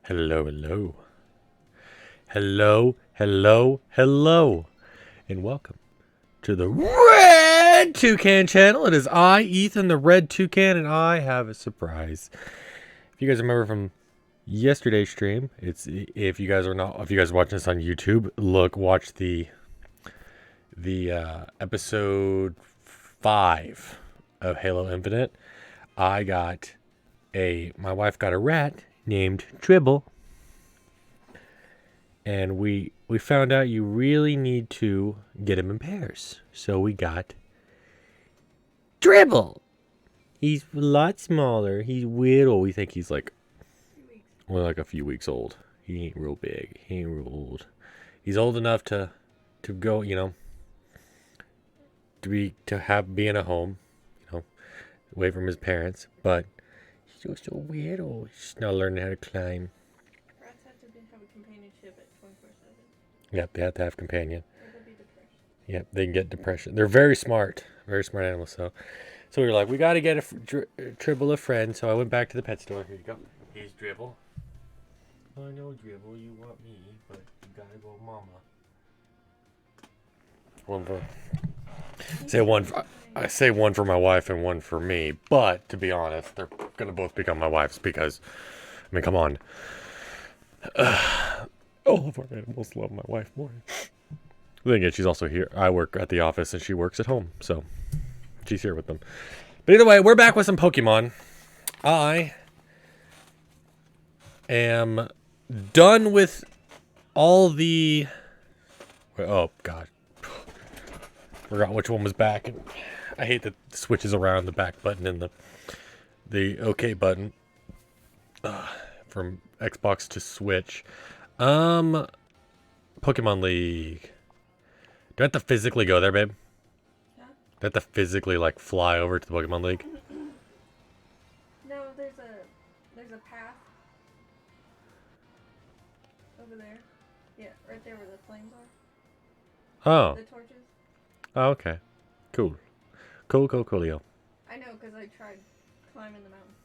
Hello, hello. Hello, hello, hello. And welcome to the Red Toucan channel. It is I, Ethan, the Red Toucan, and I have a surprise. If you guys remember from yesterday's stream, if you guys are watching this on YouTube, watch the episode 5 of Halo Infinite. My wife got a rat named Dribble. And we found out you really need to get him in pairs. So we got Dribble. He's a lot smaller. He's little. We think he's like a few weeks old. He ain't real big. He ain't real old. He's old enough to go, to be in a home, away from his parents. But he's just so weird. He's not learning how to climb. Rats have to have a companionship at 24/7. Yep, they have to have companion. Or they'll be depressed. Yep, they can get depression. They're very smart animals. So we were like, we got to get Dribble a friend. So I went back to the pet store. Here you go. Here's Dribble. I know, Dribble, you want me, but you gotta go, Mama. I say one for my wife and one for me, but to be honest, they're gonna both become my wives because, come on. All of our animals love my wife more. The thing is, she's also here. I work at the office and she works at home, so she's here with them. But either way, we're back with some Pokemon. I am done with all the... Oh, God. Forgot which one was back. I hate that it switches around the back button and the OK button from Xbox to Switch. Pokemon League. Do I have to physically go there, babe? Yeah. Do I have to physically, fly over to the Pokemon League? No, there's a path over there. Yeah, right there where the flames are. Oh. The torches. Oh, okay. Cool. Coolio. I know, because I tried climbing the mountain.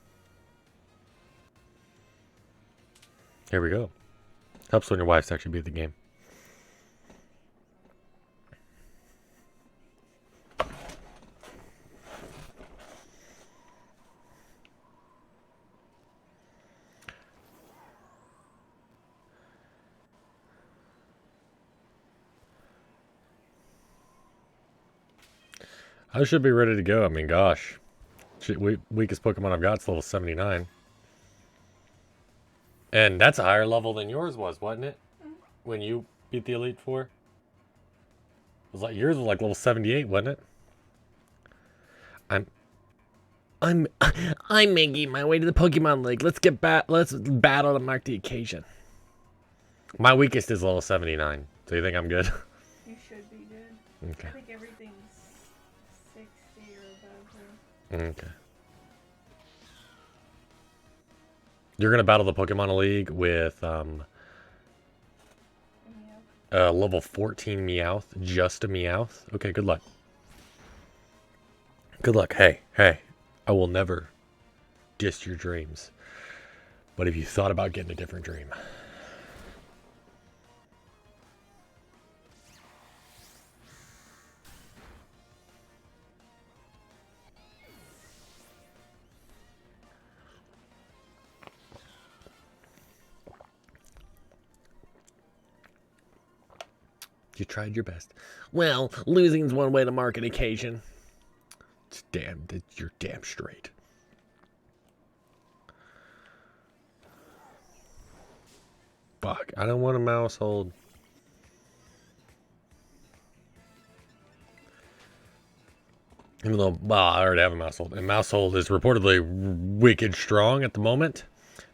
Here we go. Helps when your wife's actually beat the game. I should be ready to go. Gosh. Weakest Pokemon I've got is level 79. And that's a higher level than yours was, wasn't it? When you beat the Elite Four? Yours was level 78, wasn't it? I'm making my way to the Pokemon League. Let's battle to mark the occasion. My weakest is level 79. So you think I'm good? You should be good. Okay. I think everything's 60 or above. Okay. You're gonna battle the Pokemon League with level 14 Meowth, just a Meowth. Okay, good luck. Good luck. Hey, I will never diss your dreams. But have you thought about getting a different dream? You tried your best. Well, losing's one way to mark an occasion. You're damn straight. Fuck, I don't want a mouse hold. Even though, I already have a mouse hold. And mouse hold is reportedly wicked strong at the moment.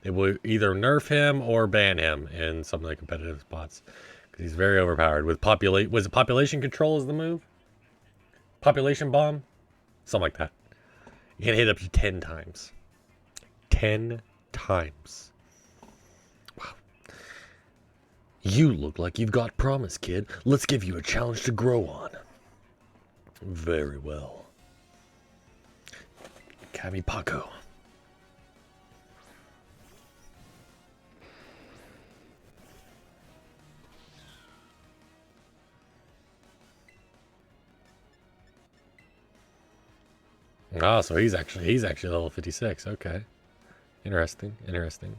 They will either nerf him or ban him in some of the competitive spots. Because he's very overpowered. Was it population control is the move? Population bomb? Something like that. You can hit up to 10 times. 10 times. Wow. You look like you've got promise, kid. Let's give you a challenge to grow on. Very well. Kami Paco. Ah, so he's actually level 56. Okay. Interesting. Interesting.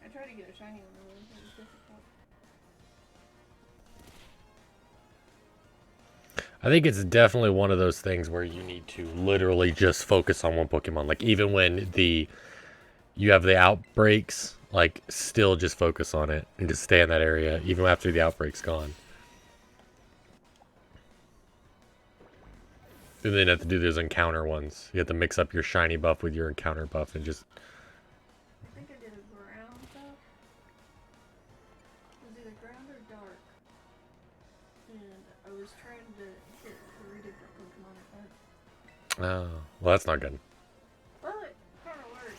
I tried to get a shiny one, but it was difficult. I think it's definitely one of those things where you need to literally just focus on one Pokemon. Like even when you have the outbreaks, like still just focus on it and just stay in that area even after the outbreak's gone. And then you have to do those encounter ones. You have to mix up your shiny buff with your encounter buff and just... I think I did a ground though. It was either ground or dark. And I was trying to hit 3 different Pokemon at once. Oh, well that's not good. Well, it kind of worked.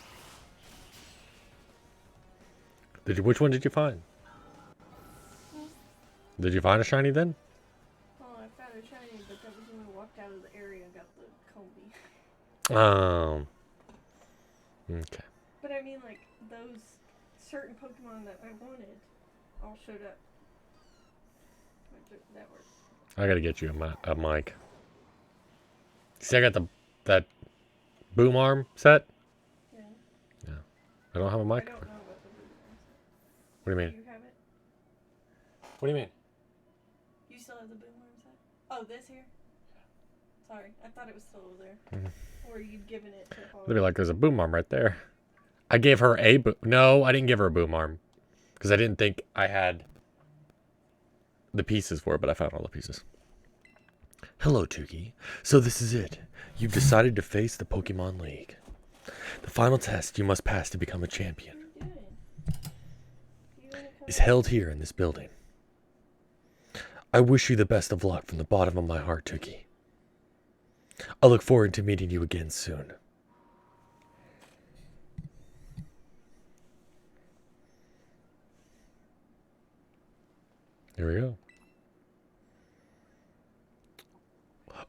Which one did you find? Did you find a shiny then? Well, I found a shiny, but that was when we walked out of the area and got the Combi. Okay. But I mean, like, those certain Pokemon that I wanted all showed up. That worked. I gotta get you a mic. See, I got that boom arm set. Yeah. Yeah. I don't have a mic. I don't know about the blue ones. What do you Do mean? you have it? What do you mean? You still have the boom arm set? Oh, this here? Sorry, I thought it was still over there. Mm-hmm. Or you'd given it to Paul. They'd be like, there's a boom arm right there. I gave her a no, I didn't give her a boom arm because I didn't think I had the pieces for it, but I found all the pieces. Hello, Tuki. So this is it. You've decided to face the Pokemon League. The final test you must pass to become a champion What are you doing? is held here in this building. I wish you the best of luck from the bottom of my heart, Tuki. I look forward to meeting you again soon. Here we go.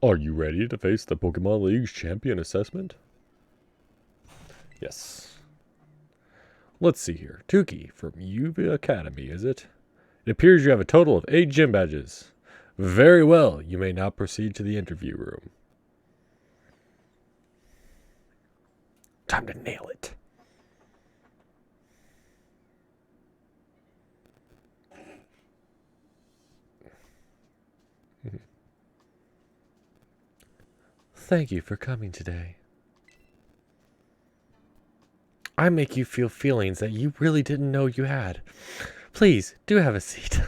Are you ready to face the Pokemon League's champion assessment? Yes. Let's see here. Tuki from UV Academy, is it? It appears you have a total of 8 gym badges. Very well. You may now proceed to the interview room. Time to nail it. Thank you for coming today. I make you feel feelings that you really didn't know you had. Please, do have a seat.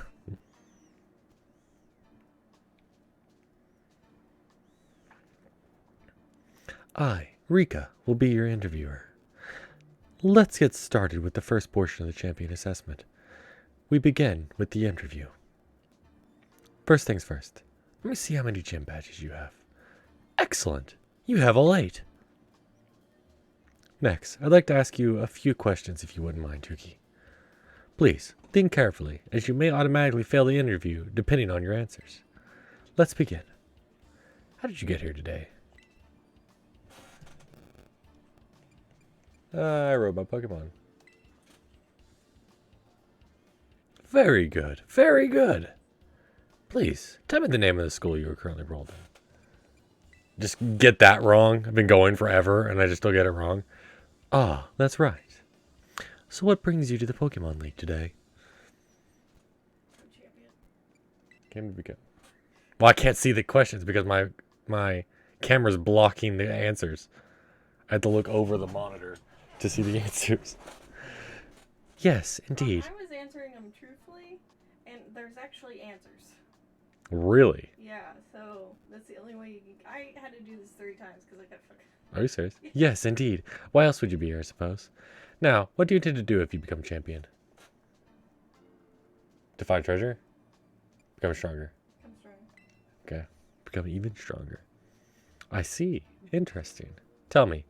I, Rika, will be your interviewer. Let's get started with the first portion of the champion assessment. We begin with the interview. First things first, let me see how many gym badges you have. Excellent! You have all 8. Next, I'd like to ask you a few questions if you wouldn't mind, Tuki. Please, think carefully, as you may automatically fail the interview depending on your answers. Let's begin. How did you get here today? I rode my Pokemon. Very good, very good. Please, tell me the name of the school you are currently enrolled in. Just get that wrong. I've been going forever and I just still get it wrong. Ah, that's right. So what brings you to the Pokemon League today? Champion. Well, I can't see the questions because my camera's blocking the answers. I have to look over the monitor to see the answers. Yes, indeed. Well, I was answering them truthfully, and there's actually answers. Really? Yeah, so that's the only way you can... I had to do this 3 times because I got fucking... Are you serious? Yes, indeed. Why else would you be here, I suppose? Now, what do you intend to do if you become champion? To find treasure? Become stronger. I'm strong. Okay. Become even stronger. I see. Interesting. Tell me,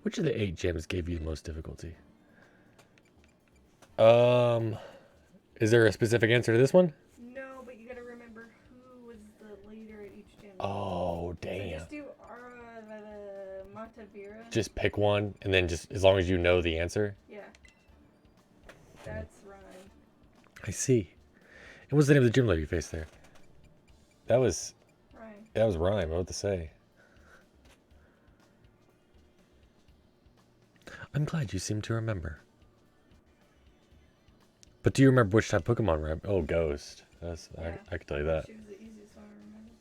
which of the 8 gyms gave you the most difficulty? Is there a specific answer to this one? No, but you gotta remember who was the leader at each gym. Oh, So damn. just do Montevera. Just pick one, and then just as long as you know the answer. Yeah. That's Ryan. I see. And what's the name of the gym leader you faced there? That was Ryan. What to say? I'm glad you seem to remember. But do you remember which type Pokemon rep? Oh, Ghost. That's Yeah. I can tell you that. She was the easiest one I remember.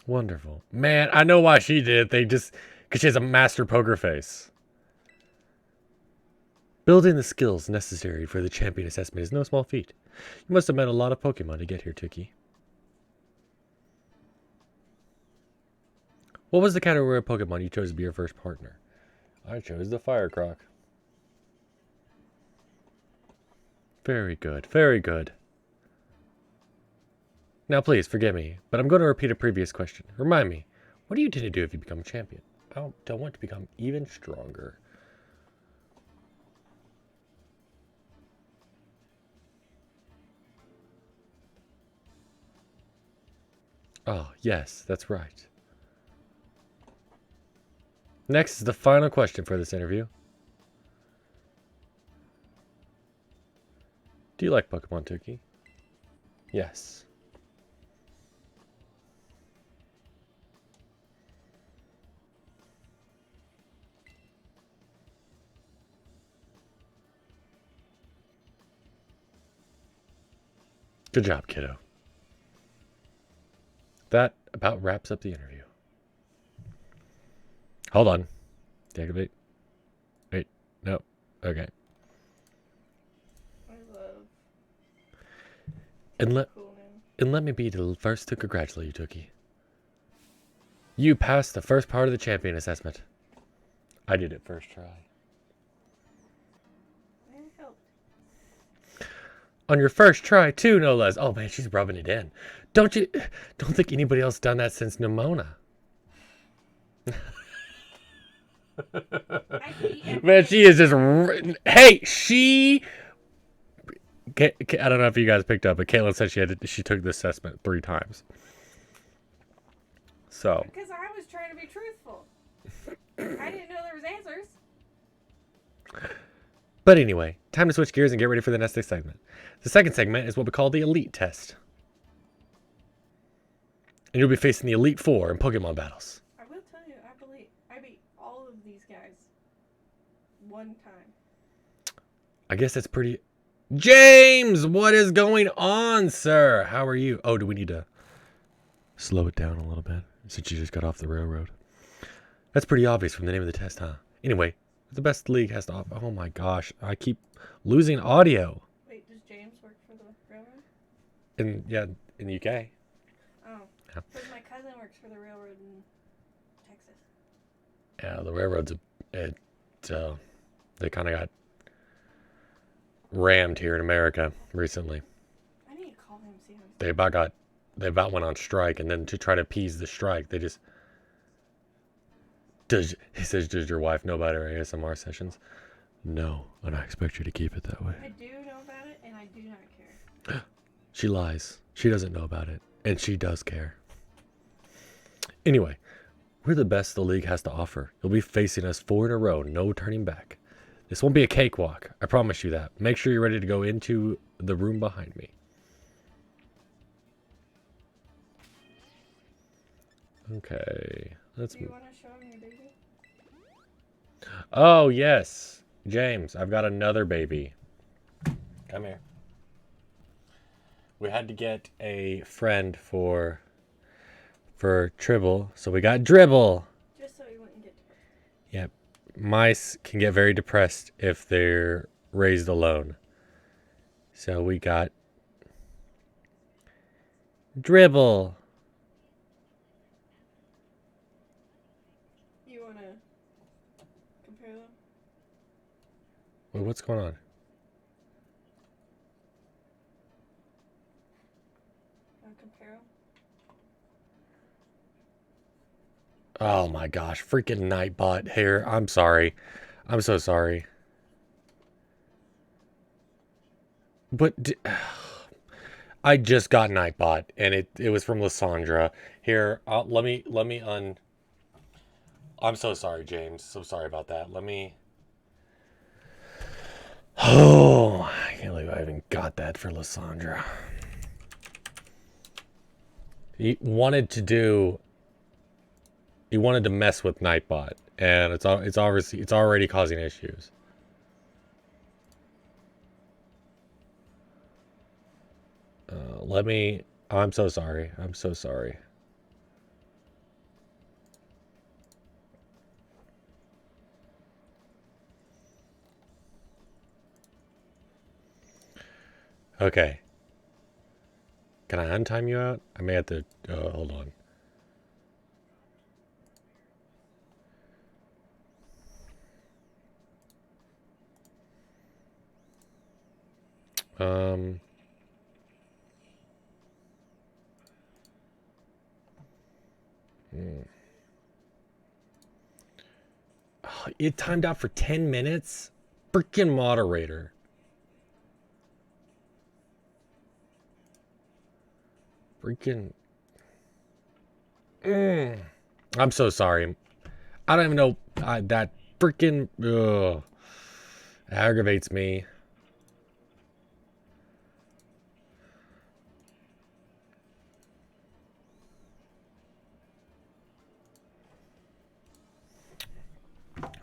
Wonderful. Man, I know why she did it. Because she has a master poker face. Building the skills necessary for the champion assessment is no small feat. You must have met a lot of Pokemon to get here, Tuki. What was the category of Pokemon you chose to be your first partner? I chose the Firecroc. Very good, very good. Now please, forgive me, but I'm going to repeat a previous question. Remind me, what do you intend to do if you become a champion? I don't want to become even stronger. Oh, yes, that's right. Next is the final question for this interview. Do you like Pokemon, Tuki? Yes. Good job, kiddo. That about wraps up the interview. Hold on. Deactivate. Wait. No. Okay. I love. And Cool name. let me be the first to congratulate you, Tuki. You passed the first part of the champion assessment. I did it first try. It helped. On your first try, too, no less. Oh man, she's rubbing it in. Don't think anybody else done that since Nimona. Man, she is just. Hey, she. I don't know if you guys picked up, but Caitlin said she took the assessment 3 times. So. Because I was trying to be truthful. I didn't know there was answers. But anyway, time to switch gears and get ready for the next segment. The second segment is what we call the Elite Test. And you'll be facing the Elite Four in Pokemon battles. I will tell you, I beat all of these guys one time. I guess that's pretty... James! What is going on, sir? How are you? Oh, do we need to slow it down a little bit since you just got off the railroad? That's pretty obvious from the name of the test, huh? Anyway, the best league has to offer... Oh my gosh, I keep losing audio. Wait, does James work for the railroad? In the UK. Oh. Yeah. Because my cousin works for the railroad in Texas. Yeah, the railroads, they kind of got rammed here in America recently. I need to call him and see how he's They about went on strike, and then to try to appease the strike, they just... He says, does your wife know about our ASMR sessions? No, and I expect you to keep it that way. I do know about it, and I do not care. She lies. She doesn't know about it, and she does care. Anyway, we're the best the league has to offer. You'll be facing us 4 in a row, no turning back. This won't be a cakewalk, I promise you that. Make sure you're ready to go into the room behind me. Okay, let's Do you move. want to show him your baby? Oh, yes. James, I've got another baby. Come here. We had to get a friend for Tribble, so we got Dribble. Just so he wouldn't get depressed. Yep. Mice can get very depressed if they're raised alone. So we got Dribble. You want to compare them? Wait, what's going on? Want to compare them? Oh my gosh, freaking Nightbot here. I'm sorry. I'm so sorry. But I just got Nightbot, and it was from Lysandra. Here, let me I'm so sorry, James. So sorry about that. Let me. Oh, I can't believe I even got that for Lysandra. He wanted to mess with Nightbot, and it's already causing issues. Let me. I'm so sorry. I'm so sorry. Okay. Can I untime you out? I may have to. Hold on. Um. It timed out for 10 minutes? Freaking moderator. Freaking. I'm so sorry. I don't even know. That freaking. Aggravates me.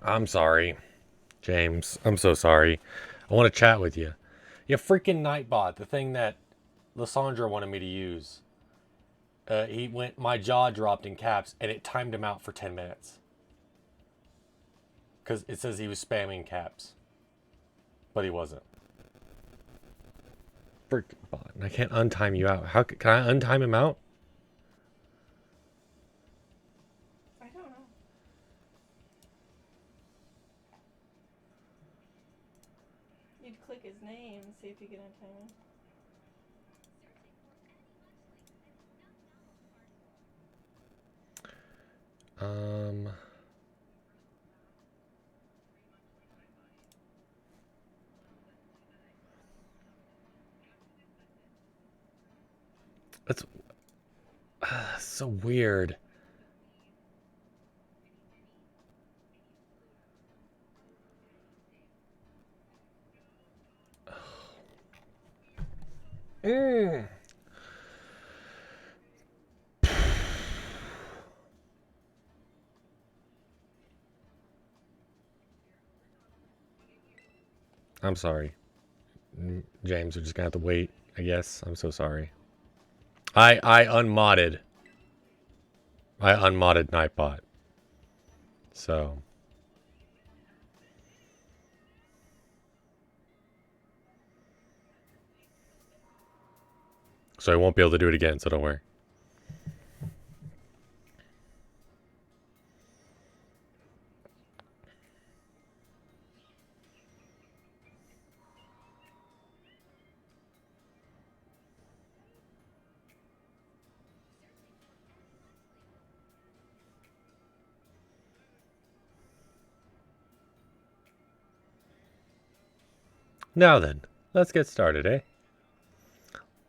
I'm sorry, James. I'm so sorry. I want to chat with you. You freaking Nightbot, the thing that Lysandra wanted me to use. My jaw dropped in caps, and it timed him out for 10 minutes. Because it says he was spamming caps. But he wasn't. Freaking bot. I can't untime you out. How can I untime him out? I don't know. You'd click his name and see if you can untime him. That's so weird. I'm sorry. James, we're just gonna have to wait, I guess. I'm so sorry. I unmodded. I unmodded Nightbot. So. So I won't be able to do it again, so don't worry. Now then, let's get started, eh?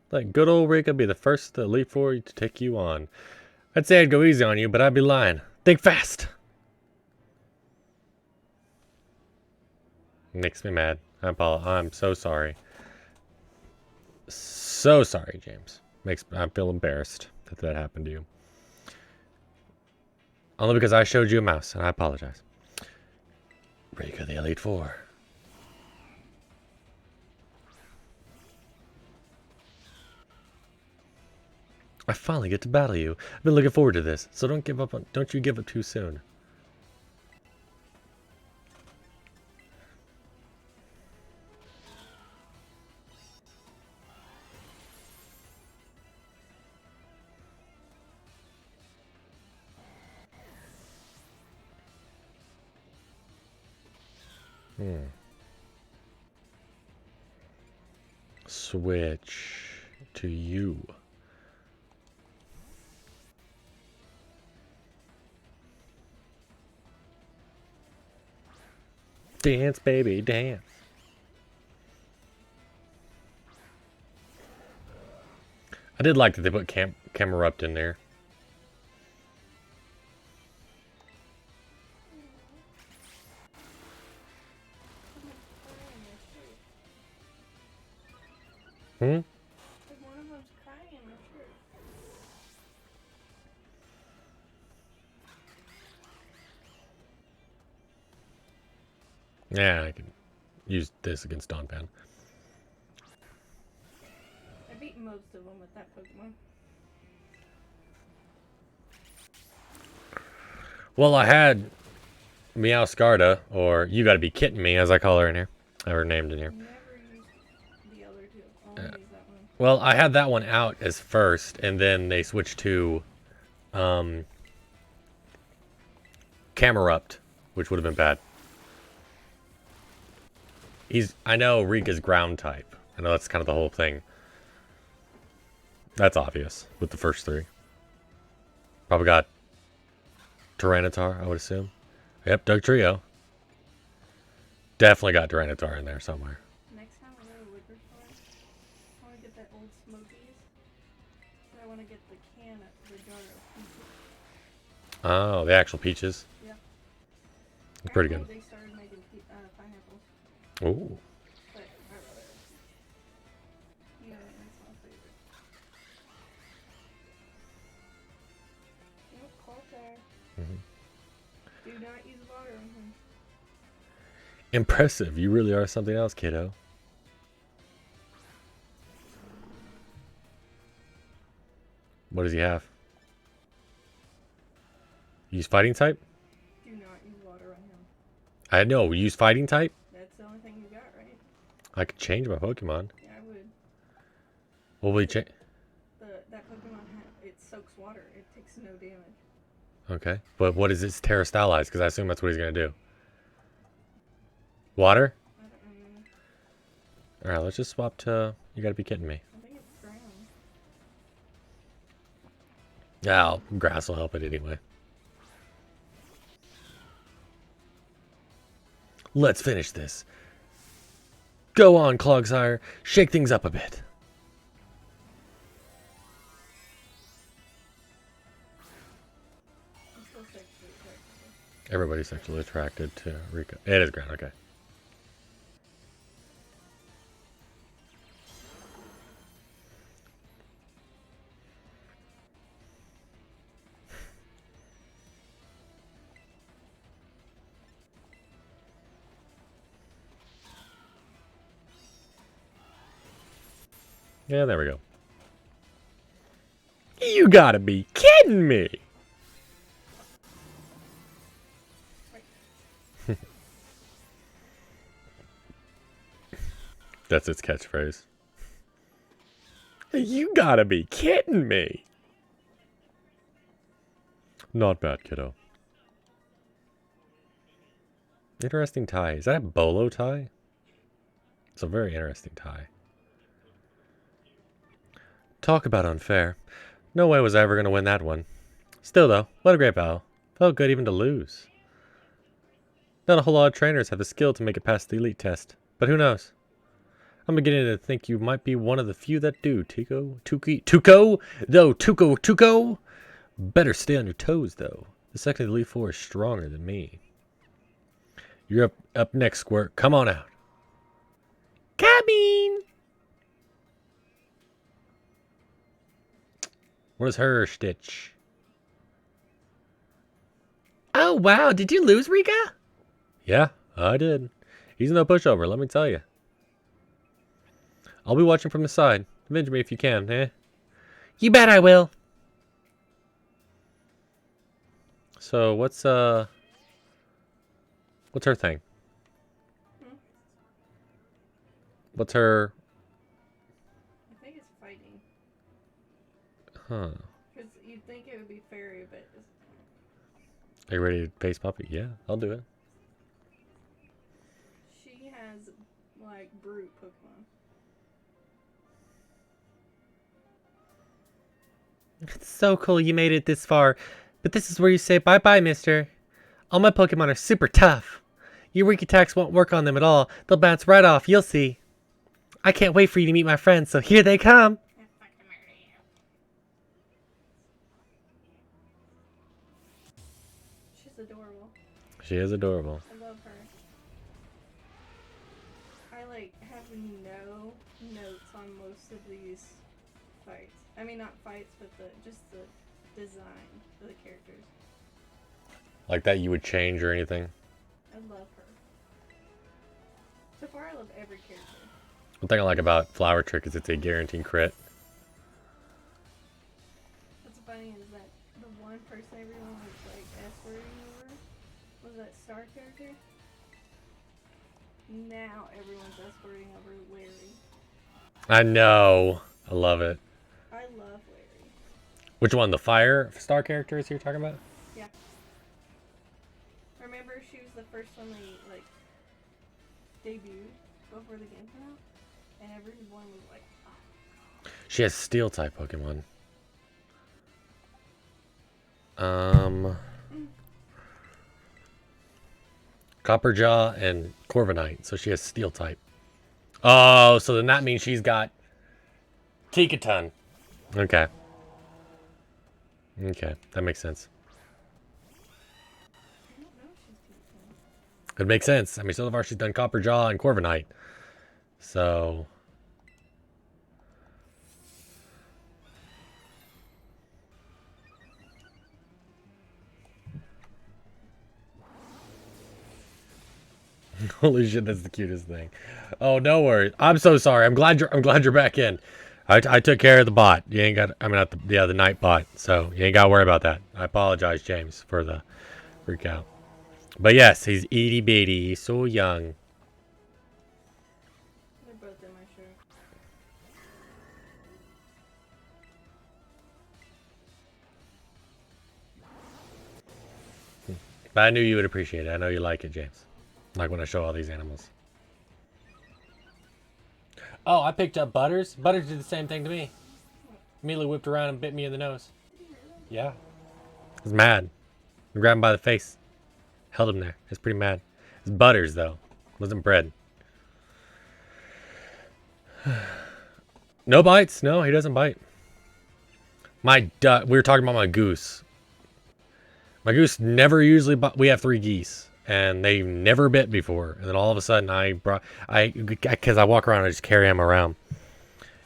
Let good old Rika be the first of the Elite Four to take you on. I'd say I'd go easy on you, but I'd be lying. Think fast! Makes me mad. I'm so sorry. So sorry, James. I feel embarrassed that happened to you. Only because I showed you a mouse, and I apologize. Rika, the Elite Four. I finally get to battle you. I've been looking forward to this, so don't you give up too soon. Switch to you. Dance, baby, dance. I did like that they put Camerupt in there. Hmm? Like one of them's crying in my shirt. Yeah, I can use this against Donphan. I beat most of them with that Pokemon. Well, I had Meowscarda, or You Gotta Be Kidding Me, as I call her in here. I have her named in here. Never used the other two. Only used that one. Well, I had that one out as first, and then they switched to Camerupt, which would have been bad. I know Rika's ground type. I know that's kind of the whole thing. That's obvious with the first three. Probably got Tyranitar, I would assume. Yep, Doug Trio. Definitely got Tyranitar in there somewhere. Next time I go to Wigglet Supply, I want to get that old Smokies. But I want to get the jar of peaches. Oh, the actual peaches. Yeah. It's pretty good. They started making pineapples. Ooh. But I rather. You know, that's my favorite. Nope, Coulter. Do not use water on him. Impressive. You really are something else, kiddo. What does he have? Use fighting type? Do not use water on him. I know. Use fighting type? That's the only thing you got, right? I could change my Pokemon. Yeah, I would. What will he change? That Pokemon, it soaks water. It takes no damage. Okay. But what is its Terra Stylize? Because I assume that's what he's going to do. Water? I don't know. Alright, let's just swap to... You gotta be kidding me. I think it's ground. Oh, grass will help it anyway. Let's finish this. Go on, Clogsire. Shake things up a bit. I'm still sexually attracted. Everybody's sexually attracted to Rika. It is ground, okay. Yeah, there we go. You gotta be kidding me! That's its catchphrase. You gotta be kidding me! Not bad, kiddo. Interesting tie. Is that a bolo tie? It's a very interesting tie. Talk about unfair. No way was I ever going to win that one. Still, though, what a great battle. Felt good even to lose. Not a whole lot of trainers have the skill to make it past the elite test, but who knows? I'm beginning to think you might be one of the few that do, Tuco? Tuco? Better stay on your toes, though. The second of the Elite Four is stronger than me. You're up next, Squirt. Come on out. Coming! Where's her Stitch? Oh, wow. Did you lose, Rika? Yeah, I did. He's no pushover, let me tell you. I'll be watching from the side. Avenge me if you can, eh? You bet I will. So, what's her thing? What's her... I think it's fighting. Huh. Because you'd think it would be fairy, but it's... Are you ready to face Puppy? Yeah, I'll do it. She has, like, brute Pokemon. It's so cool you made it this far, but this is where you say bye-bye, mister. All my Pokemon are super tough. Your weak attacks won't work on them at all. They'll bounce right off, you'll see. I can't wait for you to meet my friends, so here they come. She's adorable. She is adorable. I love her. I like have no notes on most of these fights. I mean, not fights, but just the design of the characters. Like that you would change or anything? I love her. So far, I love every character. One thing I like about Flower Trick is it's a guaranteed crit. What's funny is that the one person everyone was like escorting over was that Star character. Now everyone's escorting over Larry. I know. I love it. I love Larry. Which one? The Fire Star characters you're talking about? Yeah. Remember, she was the first one they like debuted before the game came out, and everyone was like, "Oh." She has Steel type Pokemon. Copperjaw and Corviknight. So she has Steel type. Oh, so then that means she's got Tikaton. Okay. Okay, that makes sense. I don't know if she's Pikachu. It makes sense. I mean, so far she's done Copperjaw and Corviknight. So... Holy shit, that's the cutest thing. Oh, no worries. I'm so sorry. I'm glad you're back in. I took care of the bot. You ain't got, I mean, not the night bot. So you ain't got to worry about that. I apologize, James, for the freak out. But yes, he's itty bitty. He's so young. They're both in my shirt. But I knew you would appreciate it. I know you like it, James. Like when I show all these animals. Oh, I picked up Butters. Butters did the same thing to me. Immediately whipped around and bit me in the nose. Yeah. I was mad. I grabbed him by the face. Held him there. He was pretty mad. It's Butters, though. It wasn't bread. No bites. No, he doesn't bite. My duck. We were talking about my goose. My goose never usually bite. We have 3 geese. And they never bit before. And then all of a sudden because I walk around, I just carry him around.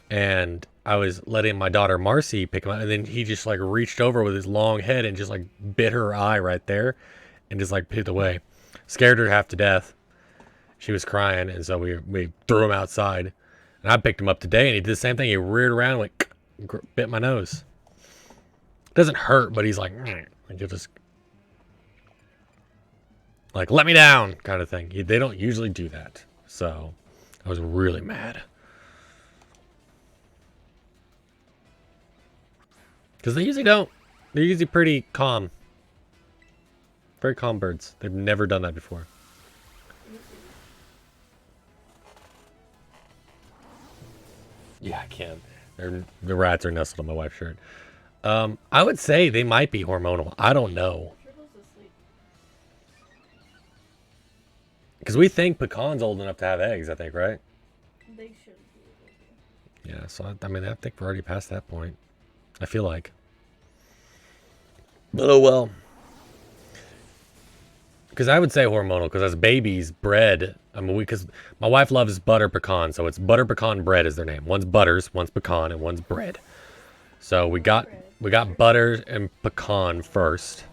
And I was letting my daughter Marcy pick him up. And then he just like reached over with his long head and just like bit her eye right there. And just like picked away. Scared her half to death. She was crying. And so we threw him outside. And I picked him up today. And he did the same thing. He reared around and went, bit my nose. Doesn't hurt, but he's like you just... Like, let me down, kind of thing. They don't usually do that. So, I was really mad. Because they usually don't. They're usually pretty calm. Very calm birds. They've never done that before. Yeah, I can. The rats are nestled on my wife's shirt. I would say they might be hormonal. I don't know. Triple's asleep. Because we think pecan's old enough to have eggs, I think, right? They should be able to. Yeah, so I mean, I think we're already past that point. I feel like. But oh well. Because I would say hormonal, because as babies bred, I mean, because my wife loves butter pecan, so it's butter pecan bread is their name. One's butters, one's pecan, and one's bread. So we got butter and pecan first.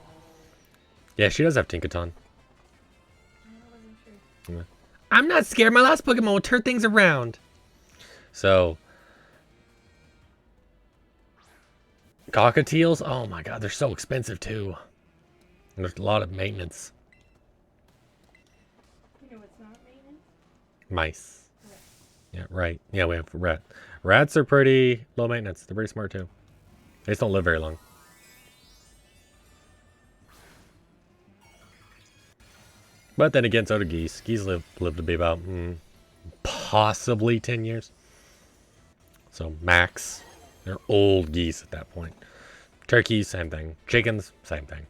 Yeah, she does have Tinkaton. I wasn't sure. Yeah. I'm not scared. My last Pokemon will turn things around. So cockatiels, oh my god, they're so expensive too. And there's a lot of maintenance. You know what's not maintenance? Mice. Rats. Yeah, right. Yeah, we have rat. Rats are pretty low maintenance. They're pretty smart too. They just don't live very long. But then again, so do geese. Geese live to be about possibly 10 years. So max. They're old geese at that point. Turkeys, same thing. Chickens, same thing.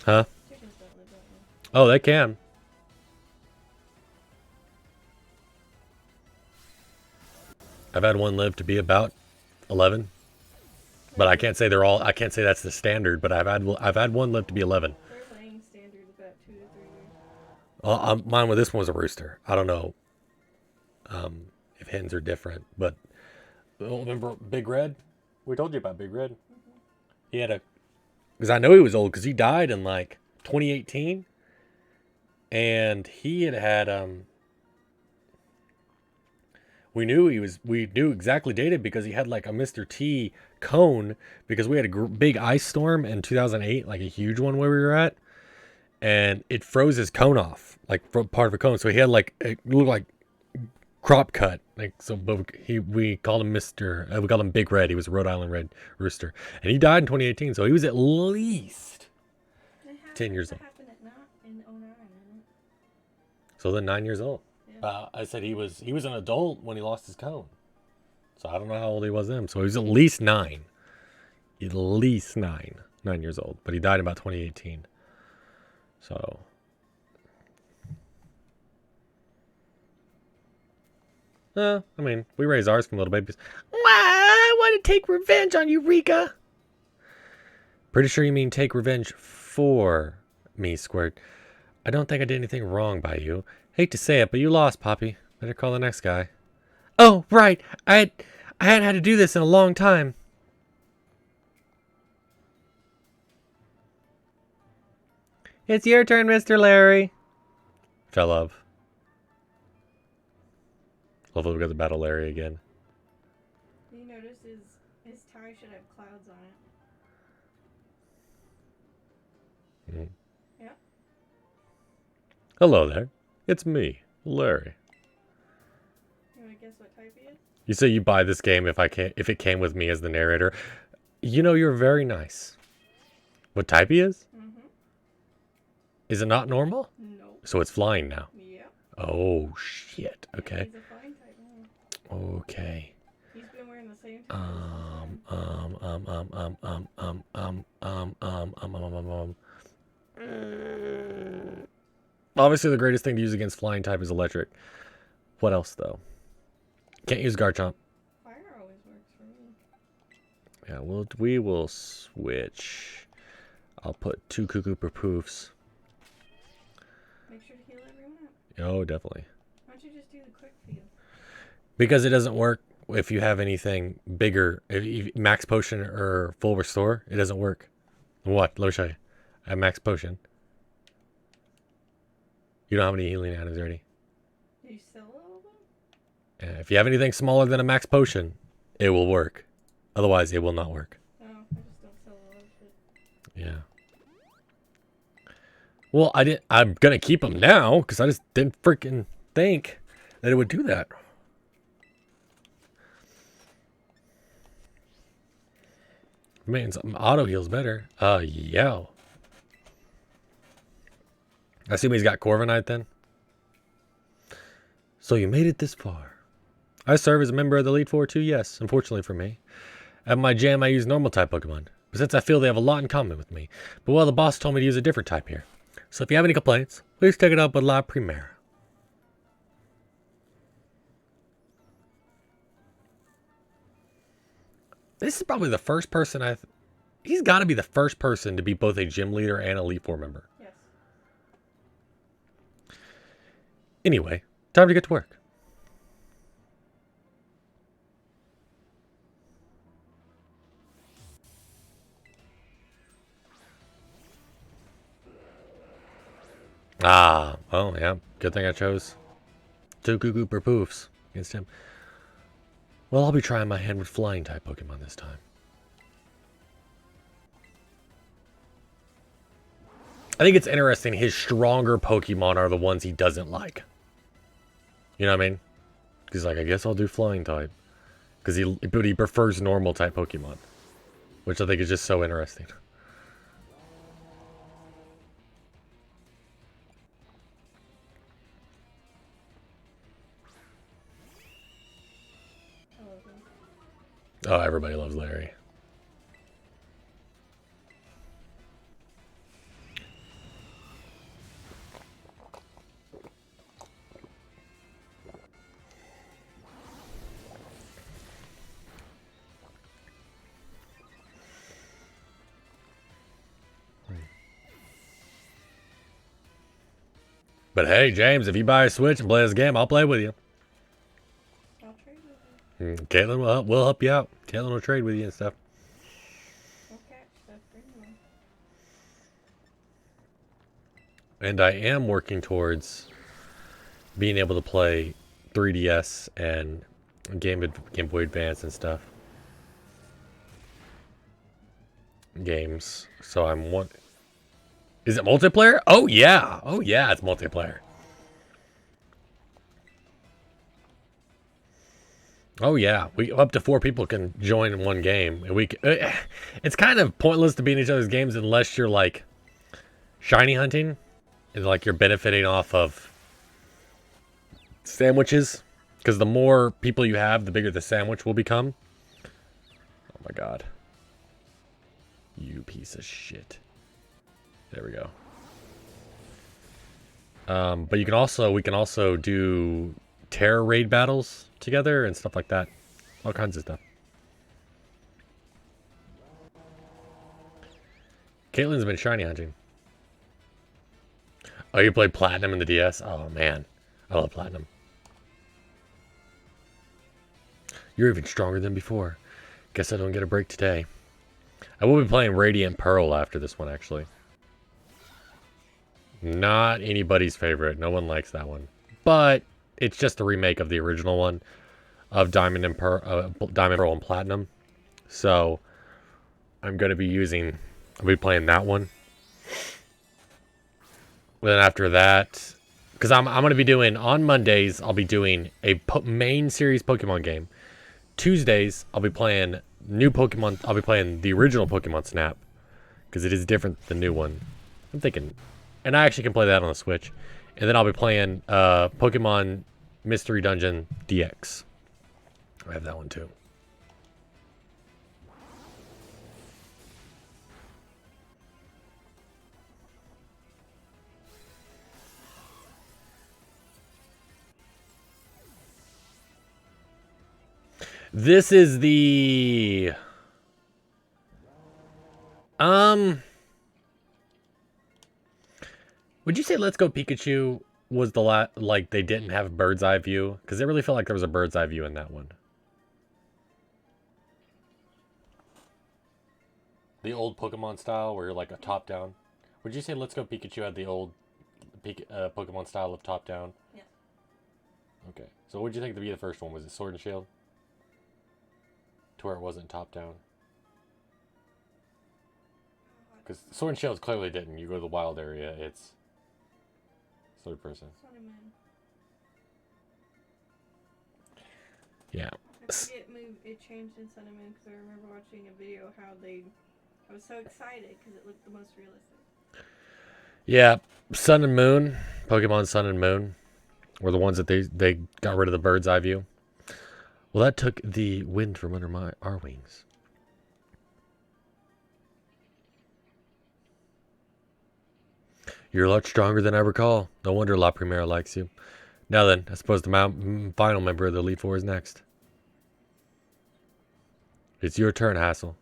Huh? Chickens don't live that long. Oh, they can. I've had one live to be about 11. But I can't say they're all. I can't say that's the standard. But I've had one live to be 11. Their laying standard is about Mine with this one was a rooster. I don't know if hens are different, but remember Big Red? We told you about Big Red. He had a, because I know he was old because he died in like 2018, and he had we knew exactly dated because he had like a Mr. T cone because we had a big ice storm in 2008, like a huge one where we were at, and it froze his cone off, like part of a cone. So he had like, it looked like crop cut, like so. But we called him we called him Big Red. He was a Rhode Island Red Rooster, and he died in 2018. So he was at least 10 years old. Happened at in 09, isn't it? So then 9 years old. Yeah. I said he was an adult when he lost his cone. So I don't know how old he was then. So he was at least 9. At least 9 years old. But he died in about 2018. So. I mean, we raised ours from little babies. I want to take revenge on Eureka. Pretty sure you mean take revenge for me, Squirt. I don't think I did anything wrong by you. Hate to say it, but you lost, Poppy. Better call the next guy. Oh, right. I hadn't had to do this in a long time. It's your turn, Mr. Larry. Which I love. Hopefully we got the Battle Larry again. You notice his tie should have clouds on it. Mm. Yeah. Hello there. It's me, Larry. You want to guess what type he is? You say you buy this game if it came with me as the narrator. You know, you're very nice. What type he is? Mm-hmm. Is it not normal? No. So it's flying now. Yeah. Oh shit. Okay. He's a flying type. Yeah. Okay. He's been wearing the same type. Obviously, the greatest thing to use against flying type is electric. What else, though? Can't use Garchomp. Fire always works for me. Yeah, we will switch. I'll put 2 Cuckoo per poofs. Make sure to heal everyone up. Oh, definitely. Why don't you just do the quick heal? Because it doesn't work if you have anything bigger. If you, max potion or full restore, it doesn't work. What? Let me show you. I have max potion. You don't have any healing items already. Do you sell all of them? If you have anything smaller than a max potion, it will work. Otherwise, it will not work. No, I just don't sell all of it. Yeah. Well, I'm gonna keep them now because I just didn't freaking think that it would do that. Man, auto heals better. Yeah. I assume he's got Corviknight then. So you made it this far. I serve as a member of the Elite Four too, yes, unfortunately for me. At my jam, I use normal type Pokemon, but since I feel they have a lot in common with me. But well, the boss told me to use a different type here. So if you have any complaints, please take it up with La Primera. This is probably the first person he's got to be the first person to be both a gym leader and Elite Four member. Yes. Anyway, time to get to work. Oh yeah, good thing I chose 2 Cuckoo per poofs against him. Well, I'll be trying my hand with flying type Pokemon this time. I think it's interesting his stronger Pokemon are the ones he doesn't like. You know what I mean? He's like, I guess I'll do flying type. But he prefers normal type Pokemon. Which I think is just so interesting. I love him. Oh, everybody loves Larry. But hey, James, if you buy a Switch and play this game, I'll play with you. I'll trade with you. Caitlin will help you out. Caitlin will trade with you and stuff. Okay, that's pretty nice. And I am working towards being able to play 3DS and Game Boy Advance and stuff. Games. So I'm one. Is it multiplayer? Oh yeah. Oh yeah, it's multiplayer. Oh yeah, we up to 4 people can join in one game, and it's kind of pointless to be in each other's games unless you're like shiny hunting, and like you're benefiting off of sandwiches, because the more people you have, the bigger the sandwich will become. Oh my god, you piece of shit. There we go. But we can also do terror raid battles together and stuff like that. All kinds of stuff. Caitlin's been shiny hunting. Oh, you played Platinum in the DS? Oh man, I love Platinum. You're even stronger than before. Guess I don't get a break today. I will be playing Radiant Pearl after this one, actually. Not anybody's favorite. No one likes that one. But it's just a remake of the original one of Diamond, Pearl, and Platinum. So I'm going to be I'll be playing that one. Then after that, because I'm going to be doing, on Mondays, I'll be doing a main series Pokemon game. Tuesdays, I'll be playing new Pokemon. I'll be playing the original Pokemon Snap, because it is different than the new one. I'm thinking, and I actually can play that on the Switch. And then I'll be playing Pokemon Mystery Dungeon DX. I have that one too. This is the would you say Let's Go Pikachu was the like they didn't have a bird's eye view? Because it really felt like there was a bird's eye view in that one. The old Pokemon style where you're like a top down. Would you say Let's Go Pikachu had the old Pokemon style of top down? Yes. Okay. So what did you think to be the first one? Was it Sword and Shield? To where it wasn't top down? Because Sword and Shield clearly didn't. You go to the wild area, it's third person. Sun and Moon. Yeah. I forget it changed in Sun and Moon because I remember watching a video how I was so excited because it looked the most realistic. Yeah, Sun and Moon, Pokemon Sun and Moon were the ones that they got rid of the bird's eye view. Well, that took the wind from under our wings. You're a lot stronger than I recall. No wonder La Primera likes you. Now then, I suppose the final member of the Elite Four is next. It's your turn, Hassel.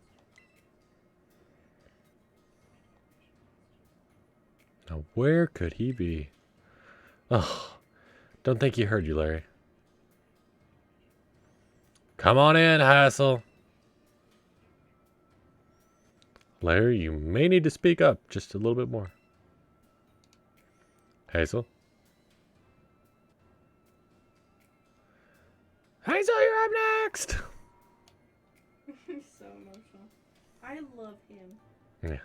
Now, where could he be? Oh, don't think he heard you, Larry. Come on in, Hassel. Larry, you may need to speak up just a little bit more. Hazel? Hazel, you're up next! He's so emotional. I love him. Yeah.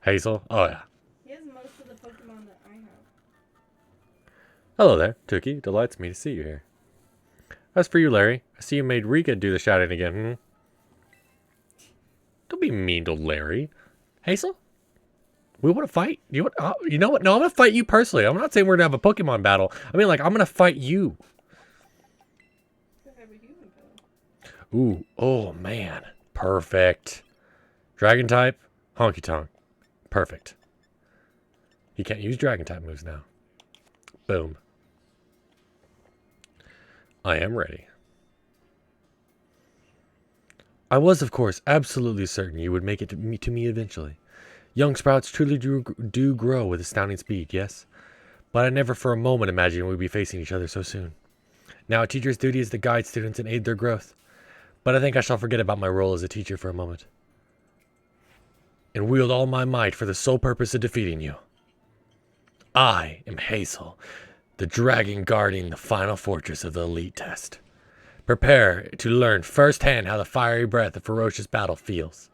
Hazel? Oh, yeah. He has most of the Pokemon that I have. Hello there, Tookie. Delights me to see you here. As for you, Larry, I see you made Rika do the shouting again, hmm? Don't be mean to Larry. Hazel? We want to fight? You know what? No, I'm going to fight you personally. I'm not saying we're going to have a Pokemon battle. I mean, like, I'm going to fight you. Could have a human battle. Ooh, oh, man. Perfect. Dragon type, Honky Tonk. Perfect. You can't use Dragon type moves now. Boom. I am ready. I was, of course, absolutely certain you would make it to me eventually. Young sprouts truly do grow with astounding speed, yes? But I never for a moment imagined we'd be facing each other so soon. Now a teacher's duty is to guide students and aid their growth. But I think I shall forget about my role as a teacher for a moment. And wield all my might for the sole purpose of defeating you. I am Hazel, the dragon guarding the final fortress of the elite test. Prepare to learn firsthand how the fiery breath of ferocious battle feels.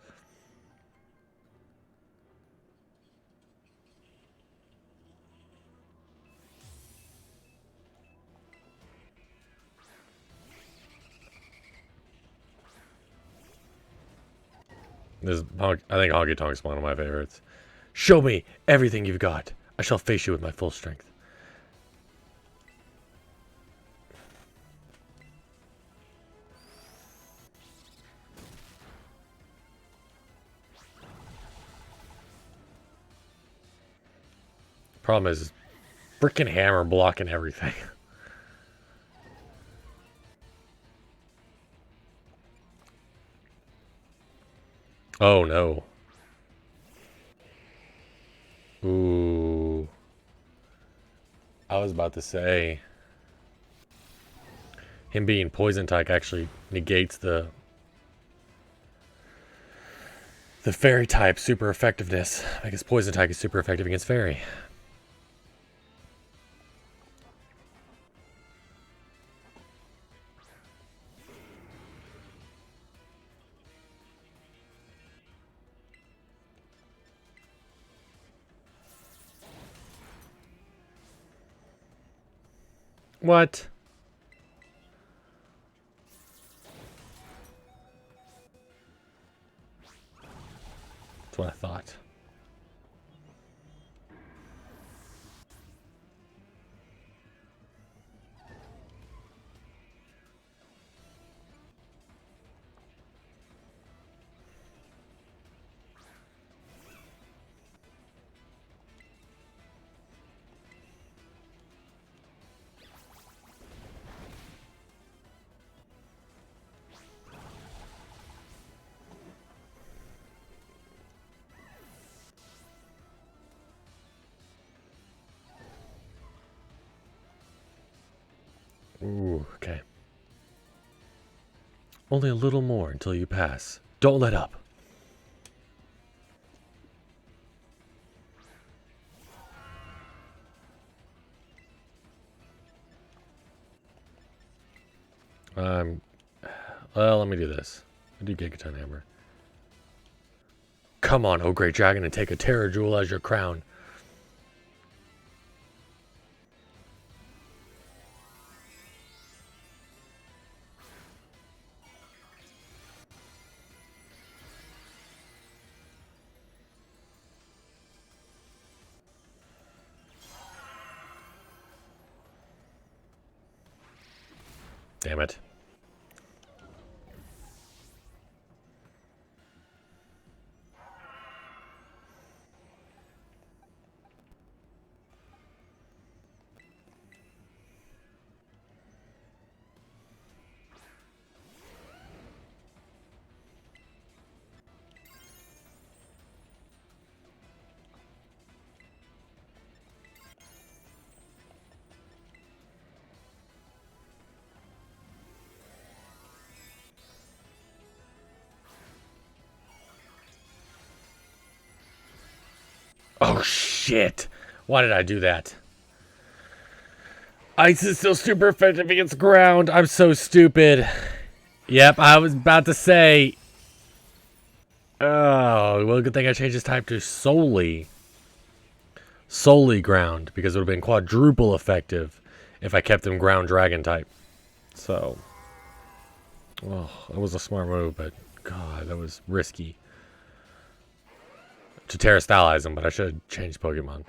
I think Honky Tonk's one of my favorites. Show me everything you've got. I shall face you with my full strength. Problem is, freaking hammer blocking everything. Oh no. Ooh. I was about to say, him being poison type actually negates the fairy type super effectiveness. I guess poison type is super effective against fairy. What? That's what I thought. Ooh, okay. Only a little more until you pass. Don't let up. Well, let me do this. I do Gigaton Hammer. Come on, oh great dragon, and take a Terror Jewel as your crown. Damn it. Oh shit! Why did I do that? Ice is still super effective against ground. I'm so stupid. Yep, I was about to say. Oh, well, good thing I changed this type to solely ground, because it would have been quadruple effective if I kept him ground dragon type. So, oh, that was a smart move, but God, that was risky. To terrestrialize him, but I should have changed Pokemon.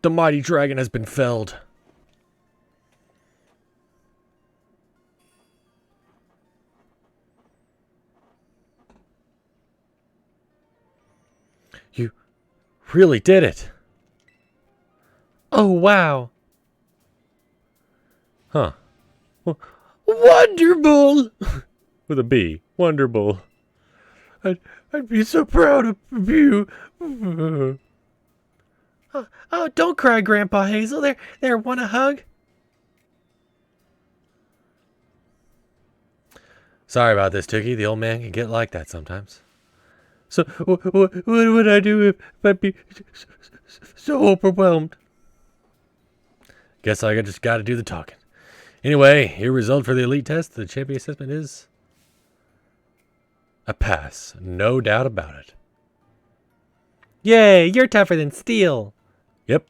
The mighty dragon has been felled. You really did it. Oh, wow. Huh. Wonderful! With a B. Wonderful. I I'd be so proud of you. Oh, don't cry, Grandpa Hazel. There, want a hug? Sorry about this, Tookie. The old man can get like that sometimes. So, what would I do if I'd be so overwhelmed? Guess I just got to do the talking. Anyway, your result for the elite test, the champion assessment is a pass. No doubt about it. Yay, you're tougher than steel. Yep.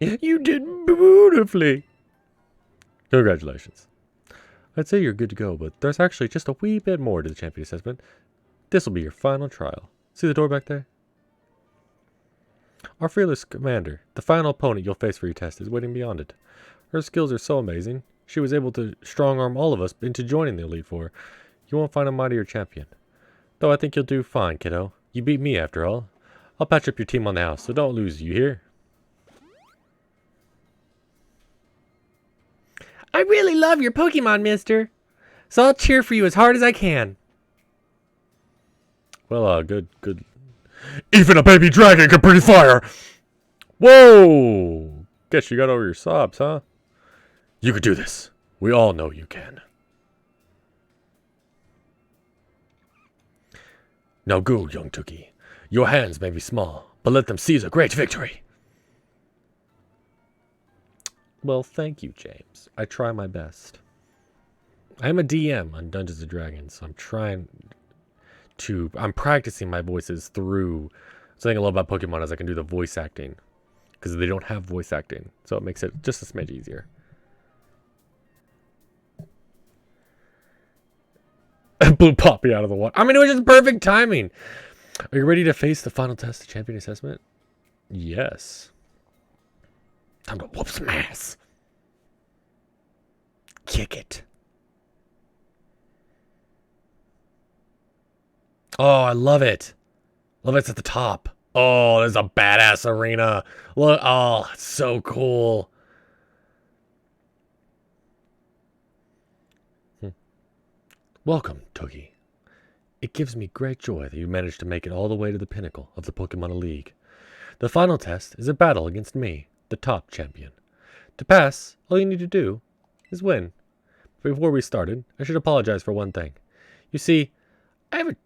You did beautifully. Congratulations. I'd say you're good to go, but there's actually just a wee bit more to the champion assessment. This will be your final trial. See the door back there? Our fearless commander, the final opponent you'll face for your test, is waiting beyond it. Her skills are so amazing, she was able to strong-arm all of us into joining the Elite Four. You won't find a mightier champion. Though I think you'll do fine, kiddo. You beat me, after all. I'll patch up your team on the house, so don't lose, you hear? I really love your Pokemon, mister. So I'll cheer for you as hard as I can. Well, good. Even a baby dragon can breathe fire! Whoa! Guess you got over your sobs, huh? You could do this. We all know you can. Now go, young Tookie. Your hands may be small, but let them seize a great victory. Well, thank you, James. I try my best. I'm a DM on Dungeons & Dragons, so I'm practicing my voices through. Something I love about Pokemon is I can do the voice acting, because they don't have voice acting, so it makes it just a smidge easier. Blew Poppy out of the water. I mean, it was just perfect timing. Are you ready to face the final test of champion assessment? Yes. Time to whoop some ass. Kick it. Oh, I love it. Love it's at the top. Oh, there's a badass arena. Look, oh, it's so cool. Welcome, Tookie. It gives me great joy that you managed to make it all the way to the pinnacle of the Pokemon League. The final test is a battle against me, the top champion. To pass, all you need to do is win. Before we started, I should apologize for one thing. You see, I have a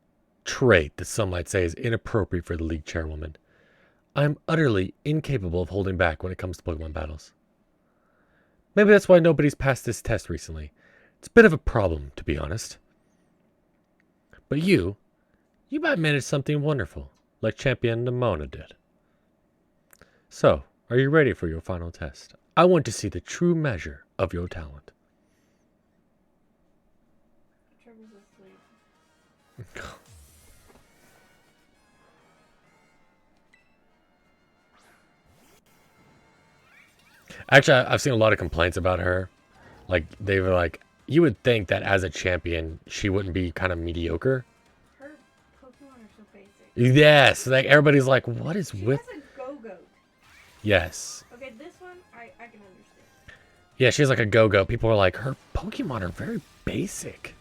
trait that some might say is inappropriate for the league chairwoman. I am utterly incapable of holding back when it comes to Pokemon battles. Maybe that's why nobody's passed this test recently. It's a bit of a problem, to be honest. But you might manage something wonderful, like Champion Nimona did. So, are you ready for your final test? I want to see the true measure of your talent. Trevor's asleep. Actually, I've seen a lot of complaints about her. Like, they were like, you would think that as a champion, she wouldn't be kind of mediocre. Her Pokemon are so basic. Yes, like everybody's like, what is She with? has a Go-Goat. Yes. Okay, this one, I can understand. Yeah, she's like a go-go. People are like, her Pokemon are very basic.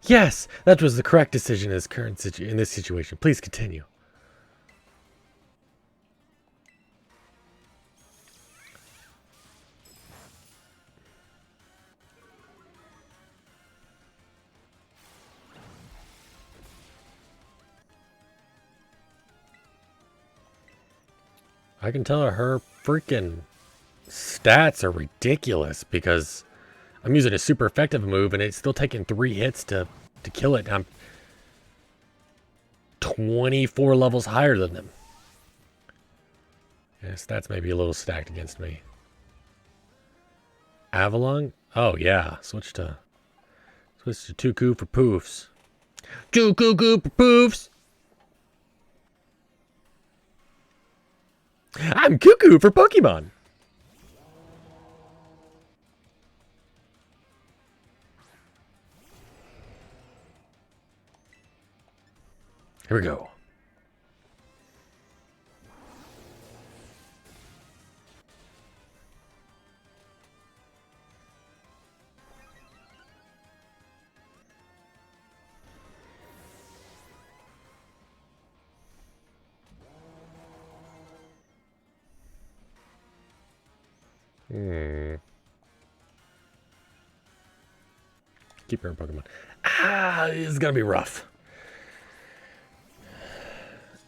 Yes, that was the correct decision in this situation. Please continue. I can tell her freaking stats are ridiculous because I'm using a super effective move and it's still taking 3 hits to kill it. I'm 24 levels higher than them. Yeah, stats may be a little stacked against me. Avalon? Oh yeah, switch to Tuku for poofs. Tuku for poofs. I'm Cuckoo for Pokemon. Here we go. Keep your Pokemon. Ah, it's gonna be rough.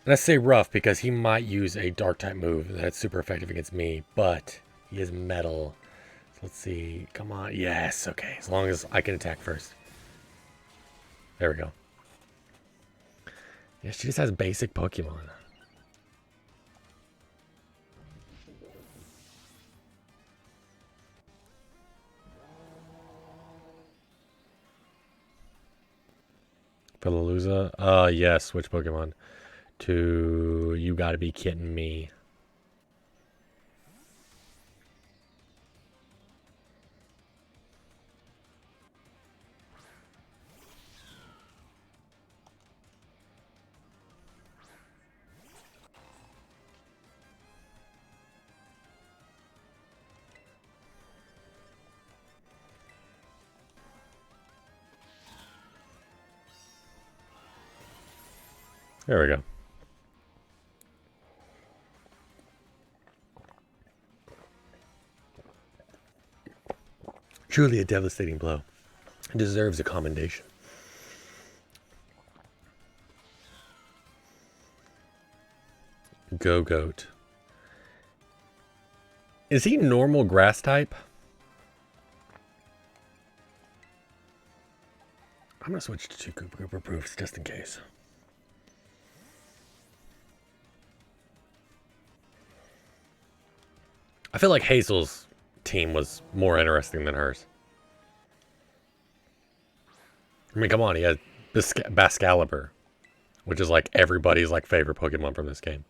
And I say rough because he might use a dark type move that's super effective against me, but he is metal. So let's see. Come on. Yes. Okay. As long as I can attack first. There we go. Yeah, she just has basic Pokemon. Palooza? Yes. Switch Pokemon to... You gotta be kidding me. There we go. Truly a devastating blow. It deserves a commendation. Go Goat. Is he normal grass type? I'm gonna switch to 2 Koopa Proofs just in case. I feel like Hazel's team was more interesting than hers. I mean, come on, he had Bascalibur, which is like everybody's like favorite Pokemon from this game.